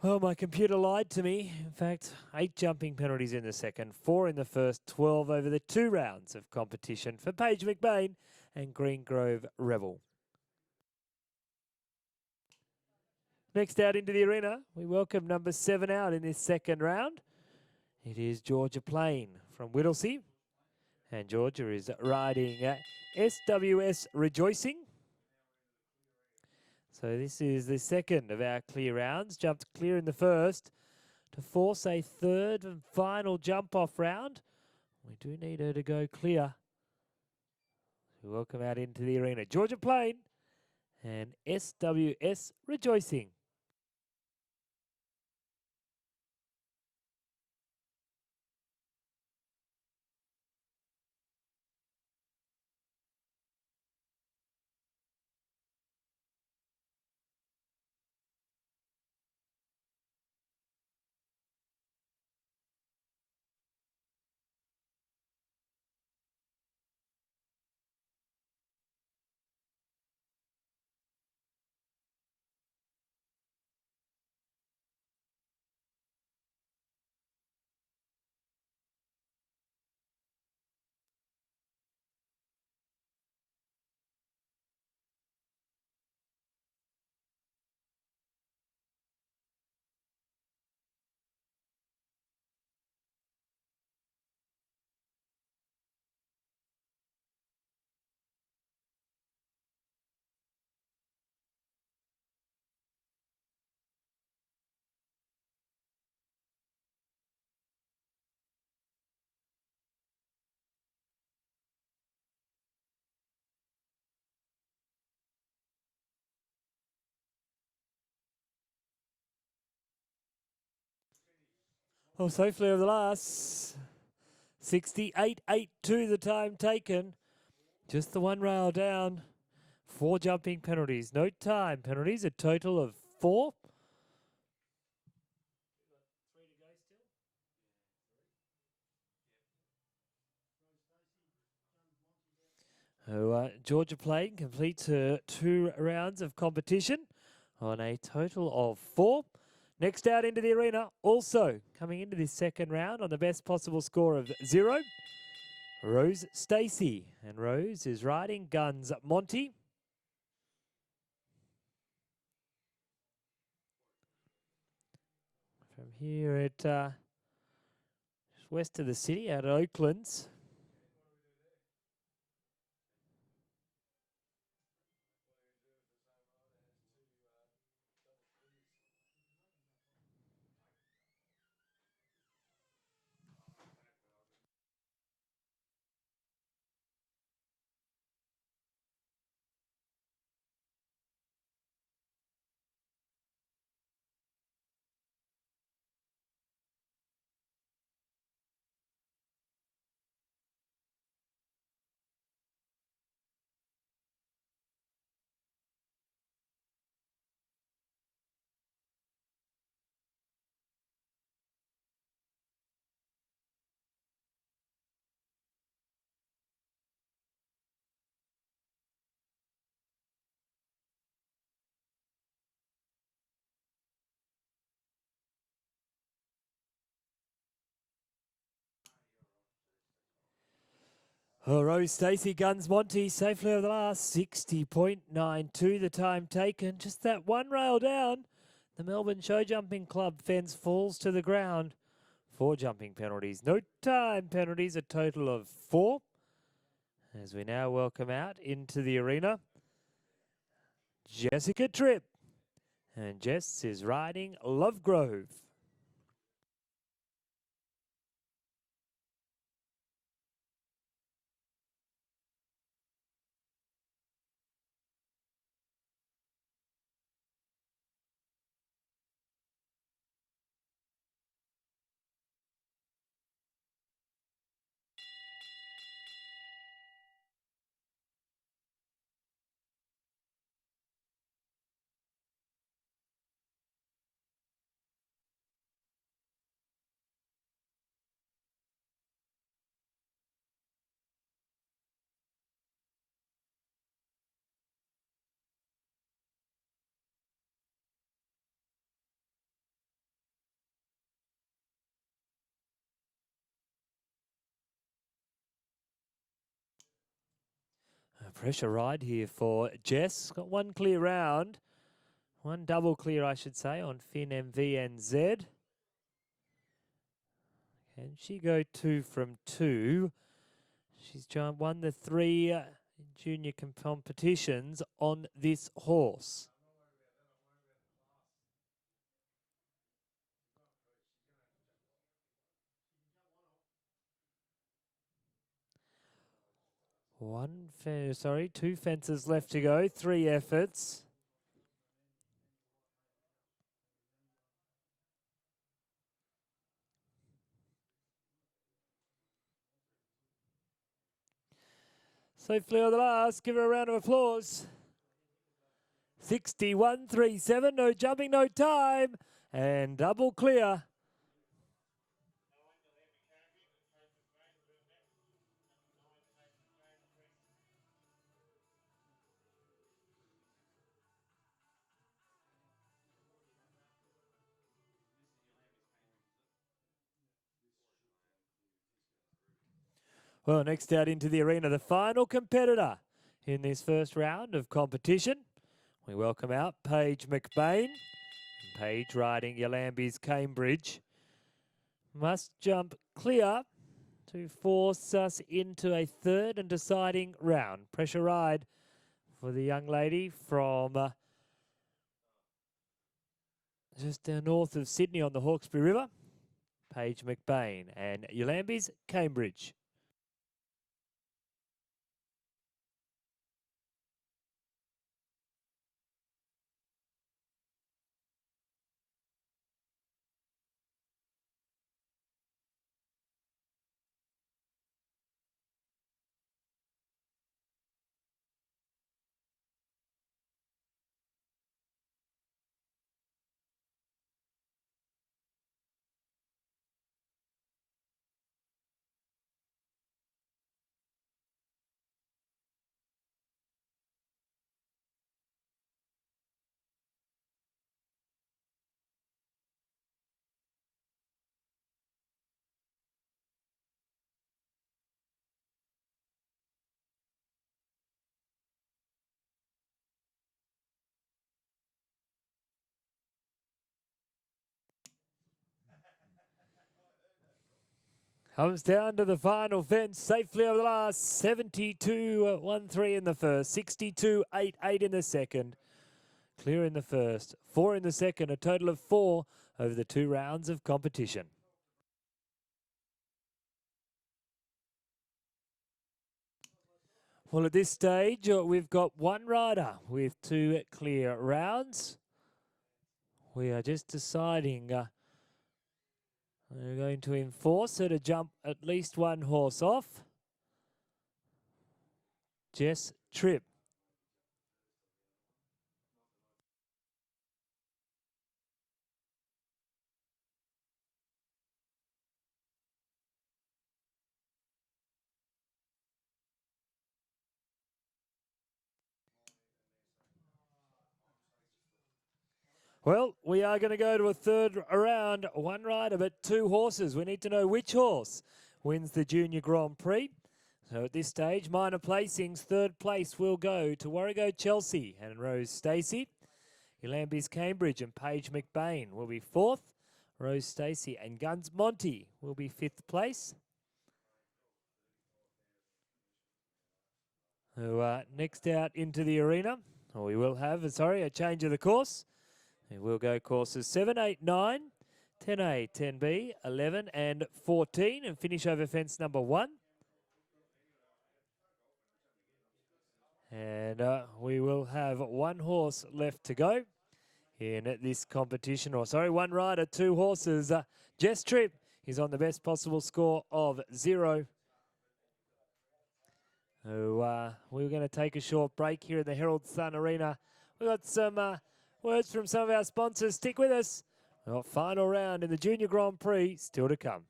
Well, my computer lied to me. In fact, 8 jumping penalties in the second, 4 in the first, 12 over the 2 rounds of competition for Paige McBain and Green Grove Rebel. Next out into the arena, we welcome number 7 out in this second round. It is Georgia Plain from Whittlesea. And Georgia is riding SWS Rejoicing. So this is the second of our clear rounds. Jumped clear in the first to force a third and final jump-off round. We do need her to go clear. We welcome out into the arena Georgia Plain and SWS Rejoicing. Well, safely over the last 68.82 the time taken. Just the 1 rail down. 4 jumping penalties. No time penalties. A total of 4. So, Georgia Plain completes her 2 rounds of competition on a total of 4. Next out into the arena, also coming into this second round on the best possible score of 0, Rose Stacey. And Rose is riding Guns Monty. From here at just west of the city, out at Oaklands. Rose Stacey guns Monty safely over the last 60.92 the time taken. Just that one rail down. The Melbourne Show Jumping Club fence falls to the ground. 4 jumping penalties. No time penalties, a total of 4. As we now welcome out into the arena, Jessica Tripp. And Jess is riding Lovegrove. A pressure ride here for Jess. Got one clear round. One double clear, I should say, on Finn MVNZ. Can she go 2 from 2? She's won the 3 junior competitions on this horse. Two fences left to go, 3 efforts. Safely on the last, give her a round of applause. 61.37, no jumping, no time, and double clear. Well, next out into the arena, the final competitor in this first round of competition. We welcome out Paige McBain. Paige riding Yalambie's Cambridge. Must jump clear to force us into a third and deciding round. Pressure ride for the young lady from just down north of Sydney on the Hawkesbury River. Paige McBain and Yalambie's Cambridge. Comes down to the final fence, safely over the last, 72.13 in the first, 62.88 in the second. Clear in the first, 4 in the second, a total of 4 over the 2 rounds of competition. Well, at this stage, we've got 1 rider with 2 clear rounds. We are just deciding we're going to enforce her to jump at least 1 horse off. Jess Tripp. Well, we are going to go to a third round. 1 rider, but 2 horses. We need to know which horse wins the Junior Grand Prix. So at this stage, minor placings, third place will go to Warrego Chelsea and Rose Stacey. Elambi's Cambridge and Paige McBain will be fourth. Rose Stacey and Guns Monty will be fifth place. So next out into the arena, or we will have, a change of the course. We will go courses 7, 8, 9, 10A, 10B, 11 and 14 and finish over fence number 1. And we will have one horse left to go in this competition. One rider, 2 horses. Jess Tripp is on the best possible score of 0. So we're going to take a short break here in the Herald Sun Arena. We've got some words from some of our sponsors. Stick with us. We've got final round in the Junior Grand Prix still to come.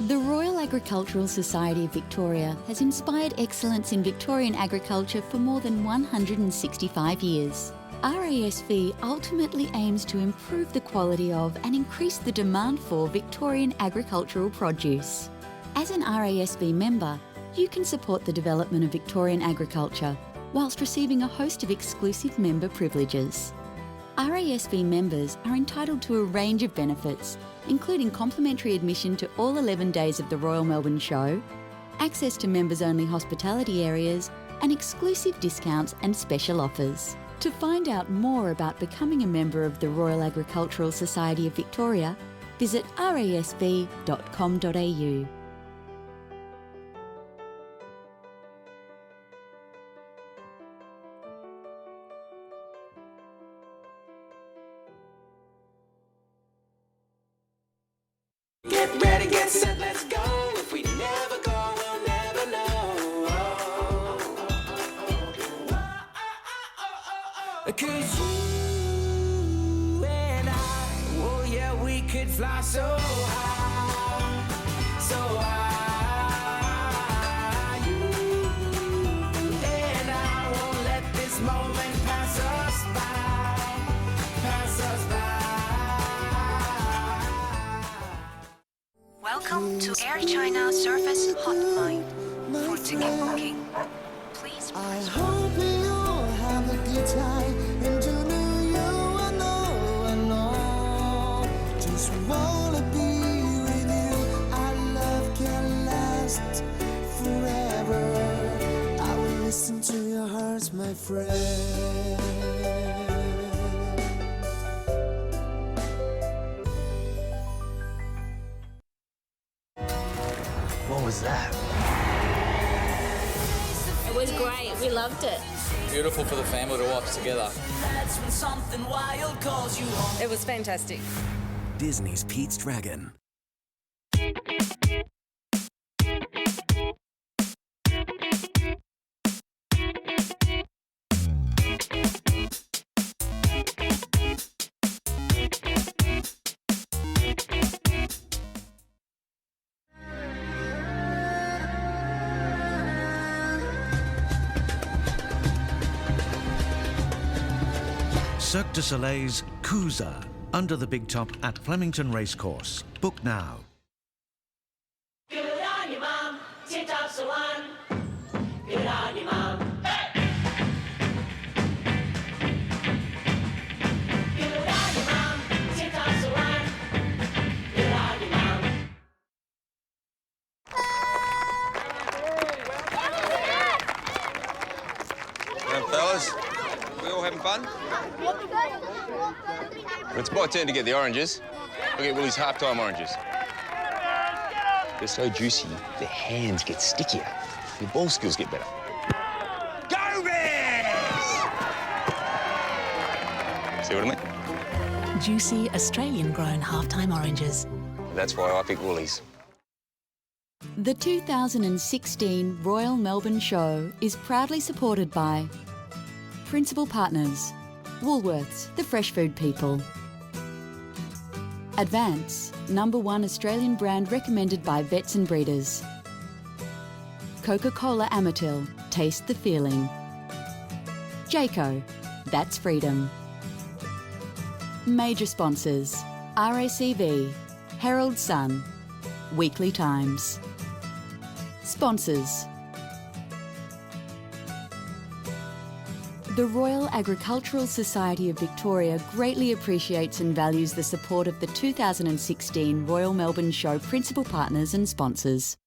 The Royal Agricultural Society of Victoria has inspired excellence in Victorian agriculture for more than 165 years. RASV ultimately aims to improve the quality of and increase the demand for Victorian agricultural produce. As an RASV member, you can support the development of Victorian agriculture whilst receiving a host of exclusive member privileges. RASV members are entitled to a range of benefits, including complimentary admission to all 11 days of the Royal Melbourne Show, access to members-only hospitality areas, and exclusive discounts and special offers. To find out more about becoming a member of the Royal Agricultural Society of Victoria, visit rasv.com.au. Get ready, get set, let's go. If we never go, we'll never know. 'Cause you and I, oh yeah, we could fly so high, so high. You and I won't let this moment pass us by, pass us by. Welcome to Air China Service Hotline. For ticket booking, please I hope you'll have a good time and to know you, I know. Just wanna be with you. Our love can last forever. I will listen to your hearts, my friend. What was that? It was great. We loved it. Beautiful for the family to watch together. It was fantastic. Disney's Pete's Dragon. Cirque du Soleil's Cruiser, under the big top at Flemington Racecourse. Book now. Good on you, Mom. Tip-top's the one. Good on you, Mom. Good on you, Mom. Tip-top's the one. Good on you, Mom. Well, fellas, we all having fun? It's my turn to get the oranges. Look at Willie's half-time oranges. They're so juicy, their hands get stickier. Your ball skills get better. Go Bears! See what I mean? Juicy Australian-grown half-time oranges. That's why I pick Woolies. The 2016 Royal Melbourne Show is proudly supported by Principal Partners, Woolworths, the fresh food people. Advance, #1 Australian brand recommended by vets and breeders. Coca-Cola Amatil, taste the feeling. Jayco, that's freedom. Major sponsors, RACV, Herald Sun, Weekly Times. Sponsors. The Royal Agricultural Society of Victoria greatly appreciates and values the support of the 2016 Royal Melbourne Show principal partners and sponsors.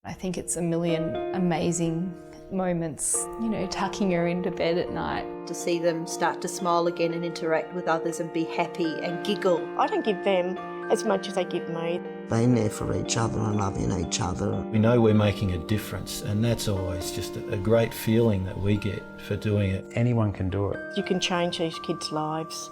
I think it's a million amazing moments, you know, tucking her into bed at night. To see them start to smile again and interact with others and be happy and giggle. I don't give them as much as they give me. Being there for each other and loving each other. We know we're making a difference, and that's always just a great feeling that we get for doing it. Anyone can do it. You can change these kids' lives.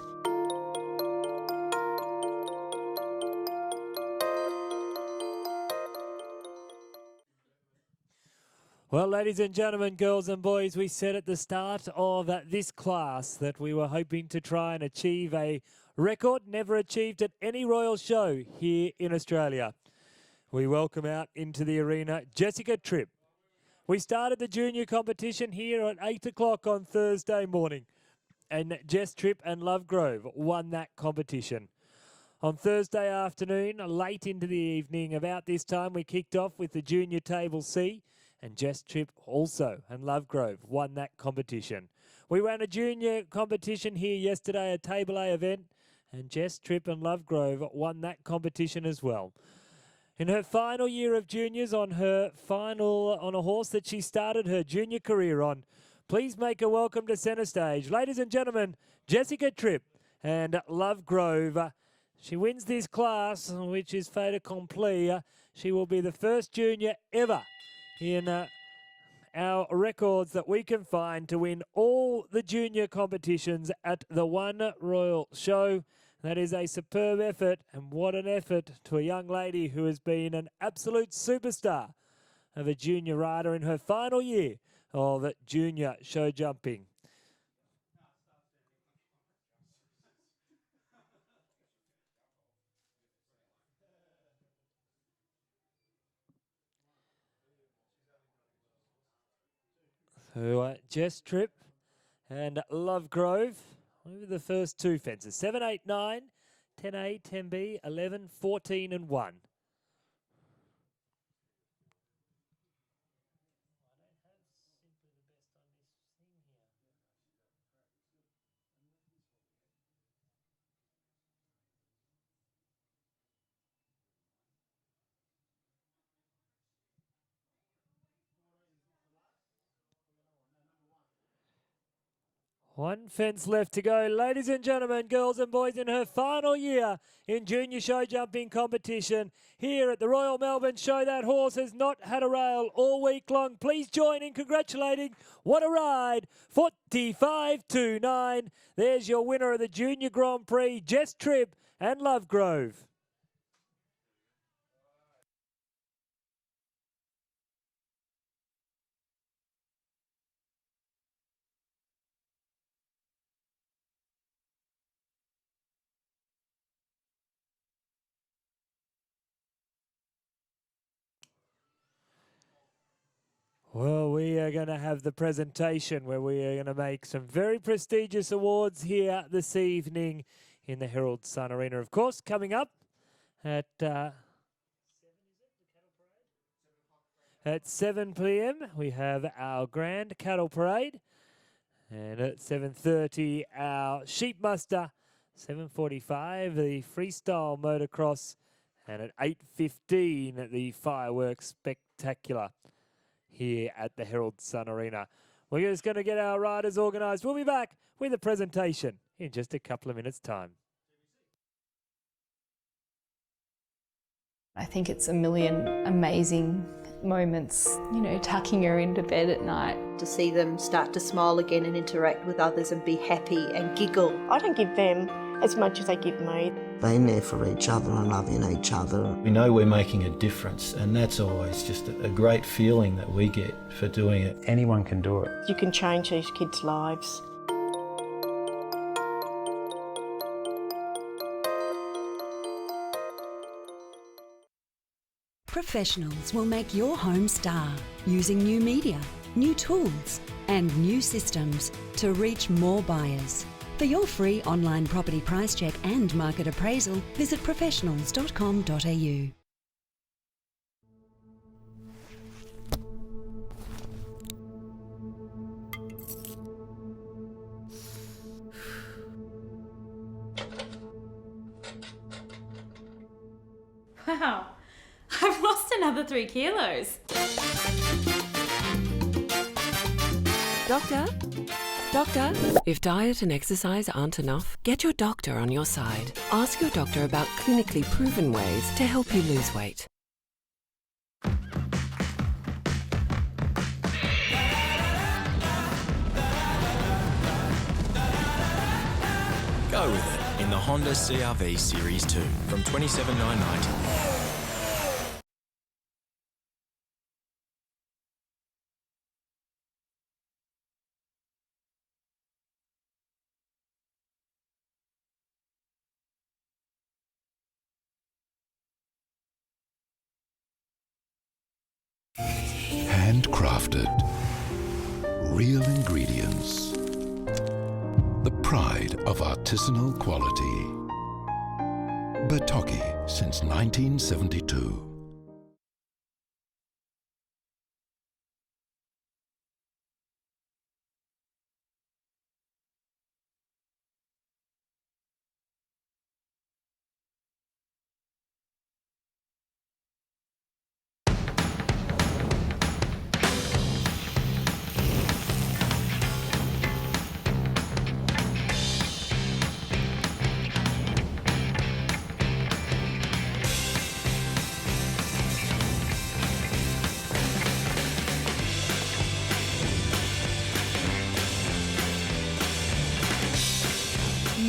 Well, ladies and gentlemen, girls and boys, we said at the start of this class that we were hoping to try and achieve a record never achieved at any royal show here in Australia. We welcome out into the arena Jessica Tripp. We started the junior competition here at 8 o'clock on Thursday morning, and Jess Tripp and Lovegrove won that competition. On Thursday afternoon, late into the evening, about this time, we kicked off with the junior table C, and Jess Tripp also and Lovegrove won that competition. We ran a junior competition here yesterday, a Table A event, and Jess Tripp and Lovegrove won that competition as well. In her final year of juniors, on a horse that she started her junior career on, please make a welcome to centre stage. Ladies and gentlemen, Jessica Tripp and Lovegrove. She wins this class, which is fait accompli. She will be the first junior ever in our records that we can find to win all the junior competitions at the One Royal Show. That is a superb effort, and what an effort to a young lady who has been an absolute superstar of a junior rider in her final year of junior show jumping. So Jess Tripp and Lovegrove over the first two fences. 7, 8, 9, 10A, 10B, 11, 14 and 1. One fence left to go. Ladies and gentlemen, girls and boys, in her final year in junior show jumping competition here at the Royal Melbourne Show. That horse has not had a rail all week long. Please join in congratulating. What a ride. 45-9. There's your winner of the Junior Grand Prix, Jess Tripp and Lovegrove. Well, we are going to have the presentation where we are going to make some very prestigious awards here this evening in the Herald Sun Arena. Of course, coming up at 7 p.m. we have our Grand Cattle Parade, and at 7:30 our Sheep Muster, 7:45 the Freestyle Motocross, and at 8:15 the Fireworks Spectacular here at the Herald Sun Arena. We're just going to get our riders organised. We'll be back with a presentation in just a couple of minutes' time. I think it's a million amazing moments, you know, tucking her into bed at night. To see them start to smile again and interact with others and be happy and giggle. I don't give them as much as they give me. Being there for each other and loving each other. We know we're making a difference, and that's always just a great feeling that we get for doing it. Anyone can do it. You can change these kids' lives. Professionals will make your home star using new media, new tools and new systems to reach more buyers. For your free online property price check and market appraisal, visit professionals.com.au. Wow, I've lost another 3 kilos. Doctor? Doctor? If diet and exercise aren't enough, get your doctor on your side. Ask your doctor about clinically proven ways to help you lose weight. Go with it in the Honda CR-V Series 2 from $27,990. Handcrafted. Real ingredients. The pride of artisanal quality. Bertocchi since 1972.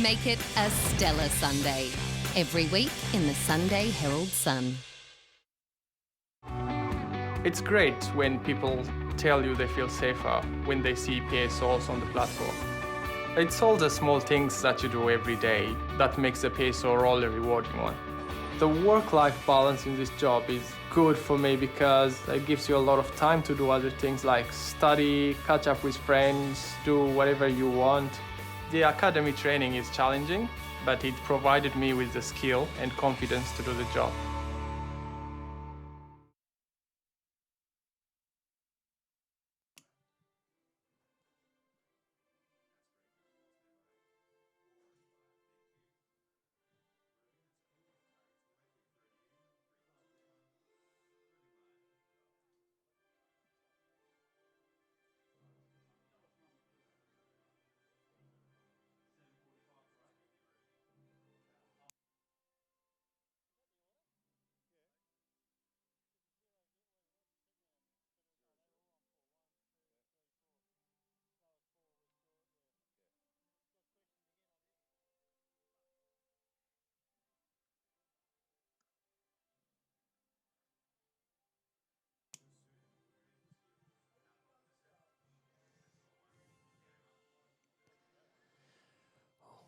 Make it a stellar Sunday. Every week in the Sunday Herald Sun. It's great when people tell you they feel safer when they see PSOs on the platform. It's all the small things that you do every day that makes the PSO role a rewarding one. The work-life balance in this job is good for me because it gives you a lot of time to do other things like study, catch up with friends, do whatever you want. The academy training is challenging, but it provided me with the skill and confidence to do the job.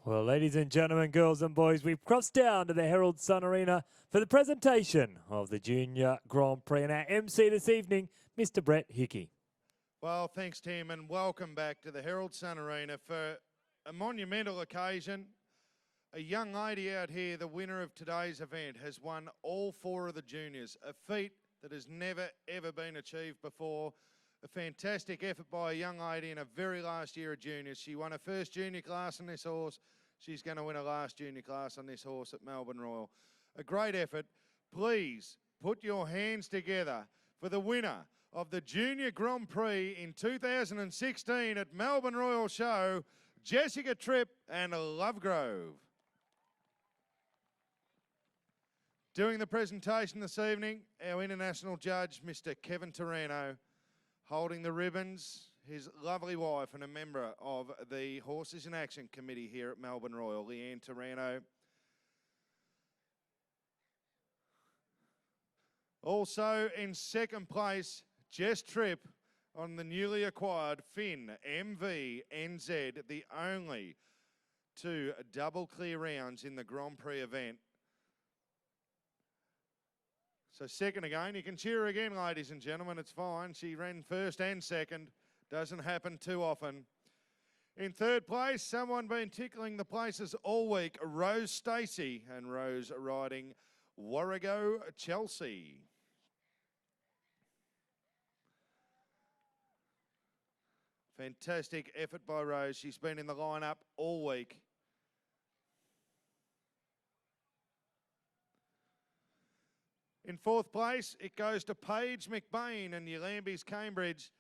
Well, ladies and gentlemen, girls and boys, we've crossed down to the Herald Sun Arena for the presentation of the Junior Grand Prix. And our MC this evening, Mr. Brett Hickey. Well, thanks, Tim, and welcome back to the Herald Sun Arena for a monumental occasion. A young lady out here, the winner of today's event, has won all 4 of the juniors, a feat that has never, ever been achieved before. A fantastic effort by a young lady in her very last year of juniors. She won her first junior class on this horse. She's going to win her last junior class on this horse at Melbourne Royal. A great effort. Please put your hands together for the winner of the Junior Grand Prix in 2016 at Melbourne Royal Show, Jessica Tripp and Lovegrove. Doing the presentation this evening, our international judge, Mr. Kevin Torano, holding the ribbons, his lovely wife and a member of the Horses in Action Committee here at Melbourne Royal, Leanne Torano. Also in second place, Jess Tripp on the newly acquired Finn MV NZ, the only 2 double clear rounds in the Grand Prix event. So second again, you can cheer her again, ladies and gentlemen, it's fine. She ran first and second, doesn't happen too often. In third place, someone been tickling the places all week, Rose Stacey, and Rose riding Warrego Chelsea. Fantastic effort by Rose. She's been in the lineup all week. In fourth place, it goes to Paige McBain and Yalambis Cambridge.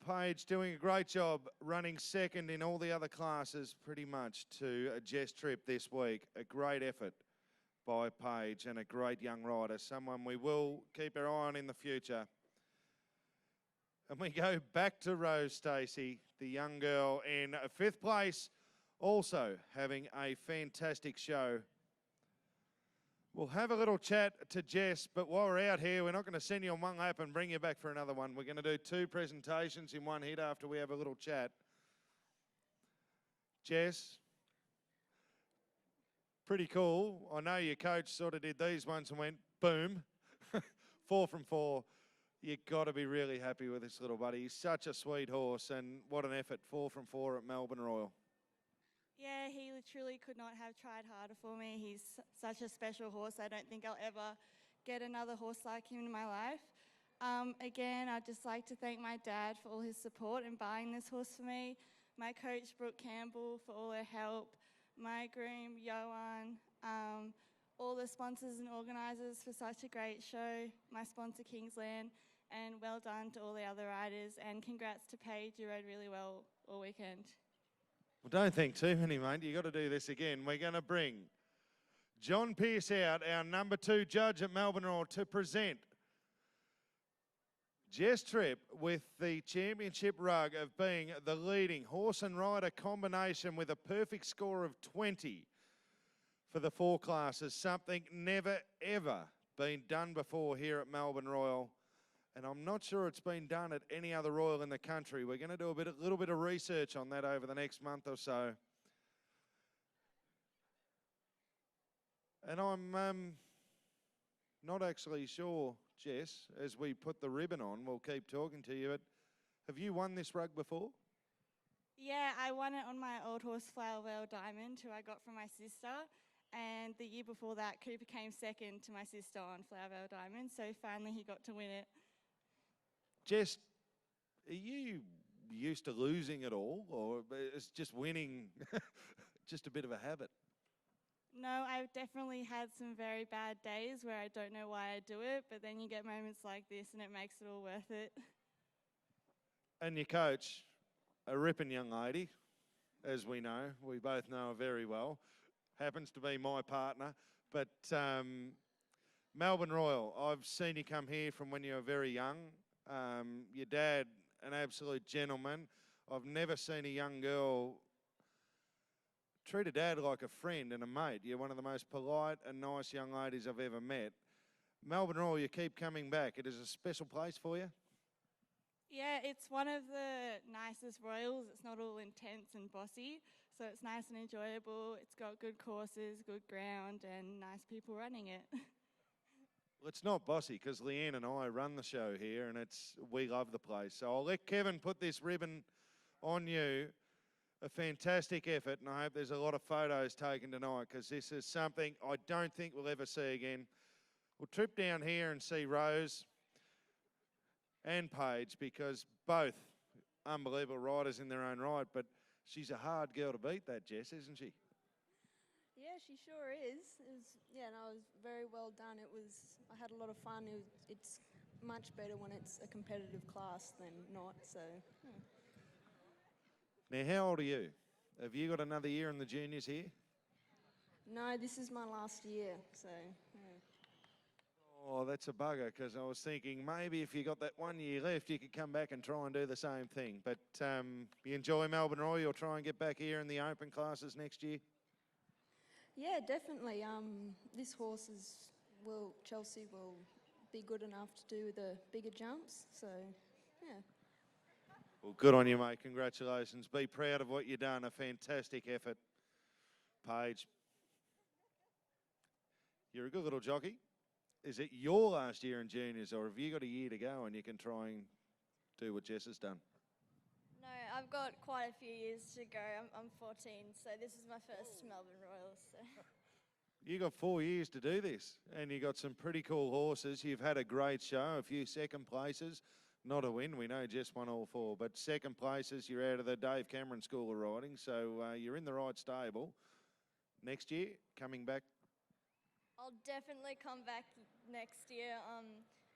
Paige doing a great job running second in all the other classes pretty much to Jess Tripp this week. A great effort by Paige and a great young rider, someone we will keep our eye on in the future. And we go back to Rose Stacey, the young girl in fifth place, also having a fantastic show. We'll have a little chat to Jess, but while we're out here, we're not going to send you on one lap and bring you back for another one. We're going to do 2 presentations in one hit after we have a little chat. Jess, pretty cool. I know your coach sort of did these ones and went, boom, 4 from 4. You've got to be really happy with this little buddy. He's such a sweet horse, and what an effort, 4 from 4 at Melbourne Royal. Yeah, he literally could not have tried harder for me. He's such a special horse. I don't think I'll ever get another horse like him in my life. Again, I'd just like to thank my dad for all his support in buying this horse for me, my coach, Brooke Campbell, for all their help, my groom, Johan, all the sponsors and organisers for such a great show, my sponsor, Kingsland, and well done to all the other riders, and congrats to Paige, you rode really well all weekend. Well, don't think too many, mate. You've got to do this again. We're going to bring John Pearce out, our number 2 judge at Melbourne Royal, to present Jess Tripp with the championship rug of being the leading horse and rider combination with a perfect score of 20 for the 4 classes, something never, ever been done before here at Melbourne Royal. And I'm not sure it's been done at any other Royal in the country. We're going to do a little bit of research on that over the next month or so. And I'm not actually sure, Jess, as we put the ribbon on, we'll keep talking to you, but have you won this rug before? Yeah, I won it on my old horse, Flower Vale Diamond, who I got from my sister. And the year before that, Cooper came second to my sister on Flower Vale Diamond, so finally he got to win it. Jess, are you used to losing at all, or is just winning just a bit of a habit? No, I've definitely had some very bad days where I don't know why I do it, but then you get moments like this and it makes it all worth it. And your coach, a ripping young lady, as we know, we both know her very well, happens to be my partner, but Melbourne Royal, I've seen you come here from when you were very young. Your dad, an absolute gentleman. I've never seen a young girl treat a dad like a friend and a mate. You're one of the most polite and nice young ladies I've ever met. Melbourne Royal, you keep coming back. It is a special place for you? Yeah, it's one of the nicest Royals. It's not all intense and bossy, so it's nice and enjoyable. It's got good courses, good ground, and nice people running it. Well, it's not bossy because Leanne and I run the show here, and we love the place. So I'll let Kevin put this ribbon on you. A fantastic effort, and I hope there's a lot of photos taken tonight because this is something I don't think we'll ever see again. We'll trip down here and see Rose and Paige, because both unbelievable riders in their own right, but she's a hard girl to beat, that Jess, isn't she? Yeah, she sure is. It was very well done. I had a lot of fun. It's much better when it's a competitive class than not, so. Now, how old are you? Have you got another year in the juniors here? No, this is my last year, so Oh, that's a bugger, because I was thinking maybe if you got that 1 year left, you could come back and try and do the same thing. But you enjoy Melbourne Royal, you'll try and get back here in the open classes next year? Yeah, definitely. This horse Chelsea will be good enough to do the bigger jumps. So, yeah. Well, good on you, mate. Congratulations. Be proud of what you've done. A fantastic effort. Paige, you're a good little jockey. Is it your last year in juniors, or have you got a year to go and you can try and do what Jess has done? No, I've got quite a few years to go. I'm 14, so this is my first Melbourne Royals. So. You got 4 years to do this, and you got some pretty cool horses. You've had a great show, a few second places. Not a win, we know Jess won all 4, but second places, you're out of the Dave Cameron School of Riding, so you're in the right stable. Next year, coming back? I'll definitely come back next year.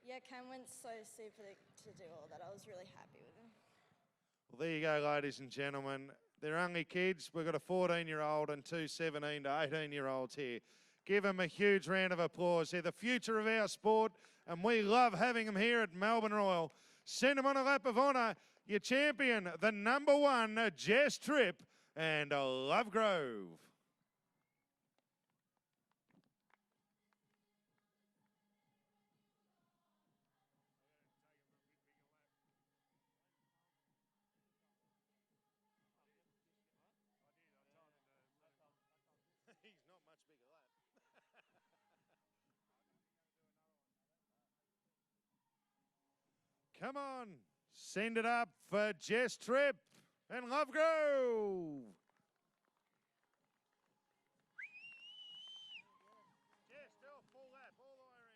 Yeah, Cam went so super to do all that. I was really happy with him. Well, there you go, ladies and gentlemen. They're only kids. We've got a 14-year-old and two 17 to 18-year-olds here. Give them a huge round of applause. They're the future of our sport, and we love having them here at Melbourne Royal. Send them on a lap of honour. Your champion, the number 1, Jess Tripp and Lovegrove. He's not much bigger lap. Come on, send it up for Jess Tripp and Lovegrove. Jess, do a full lap all the way around.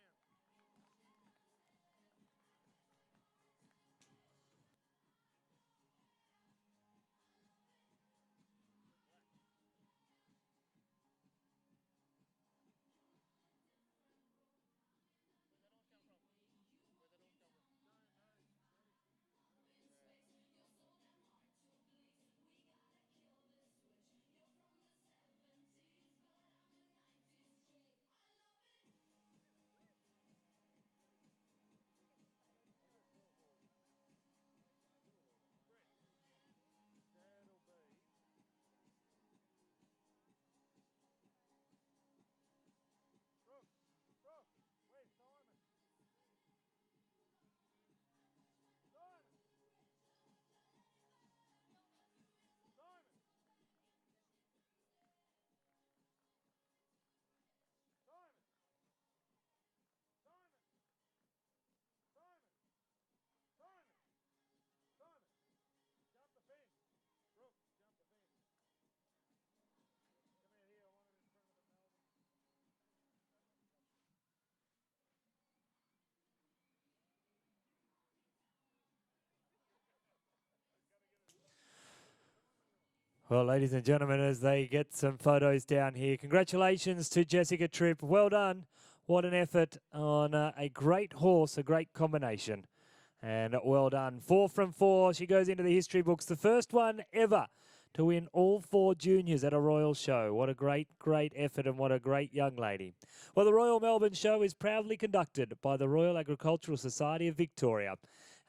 Well, ladies and gentlemen, as they get some photos down here, congratulations to Jessica Tripp. Well done. What an effort on a great horse, a great combination. And well done. 4 from 4. She goes into the history books. The first one ever to win all 4 juniors at a Royal show. What a great, great effort, and what a great young lady. Well, the Royal Melbourne show is proudly conducted by the Royal Agricultural Society of Victoria.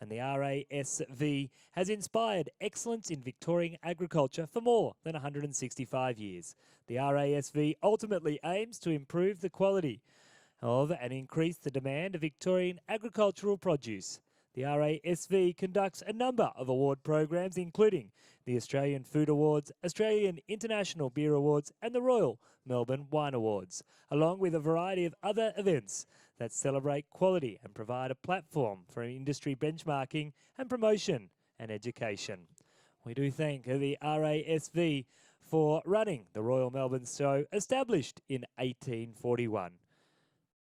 And the RASV has inspired excellence in Victorian agriculture for more than 165 years. The RASV ultimately aims to improve the quality of and increase the demand of Victorian agricultural produce. The RASV conducts a number of award programs, including the Australian Food Awards, Australian International Beer Awards, and the Royal Melbourne Wine Awards, along with a variety of other events that celebrate quality and provide a platform for industry benchmarking and promotion and education. We do thank the RASV for running the Royal Melbourne Show, established in 1841.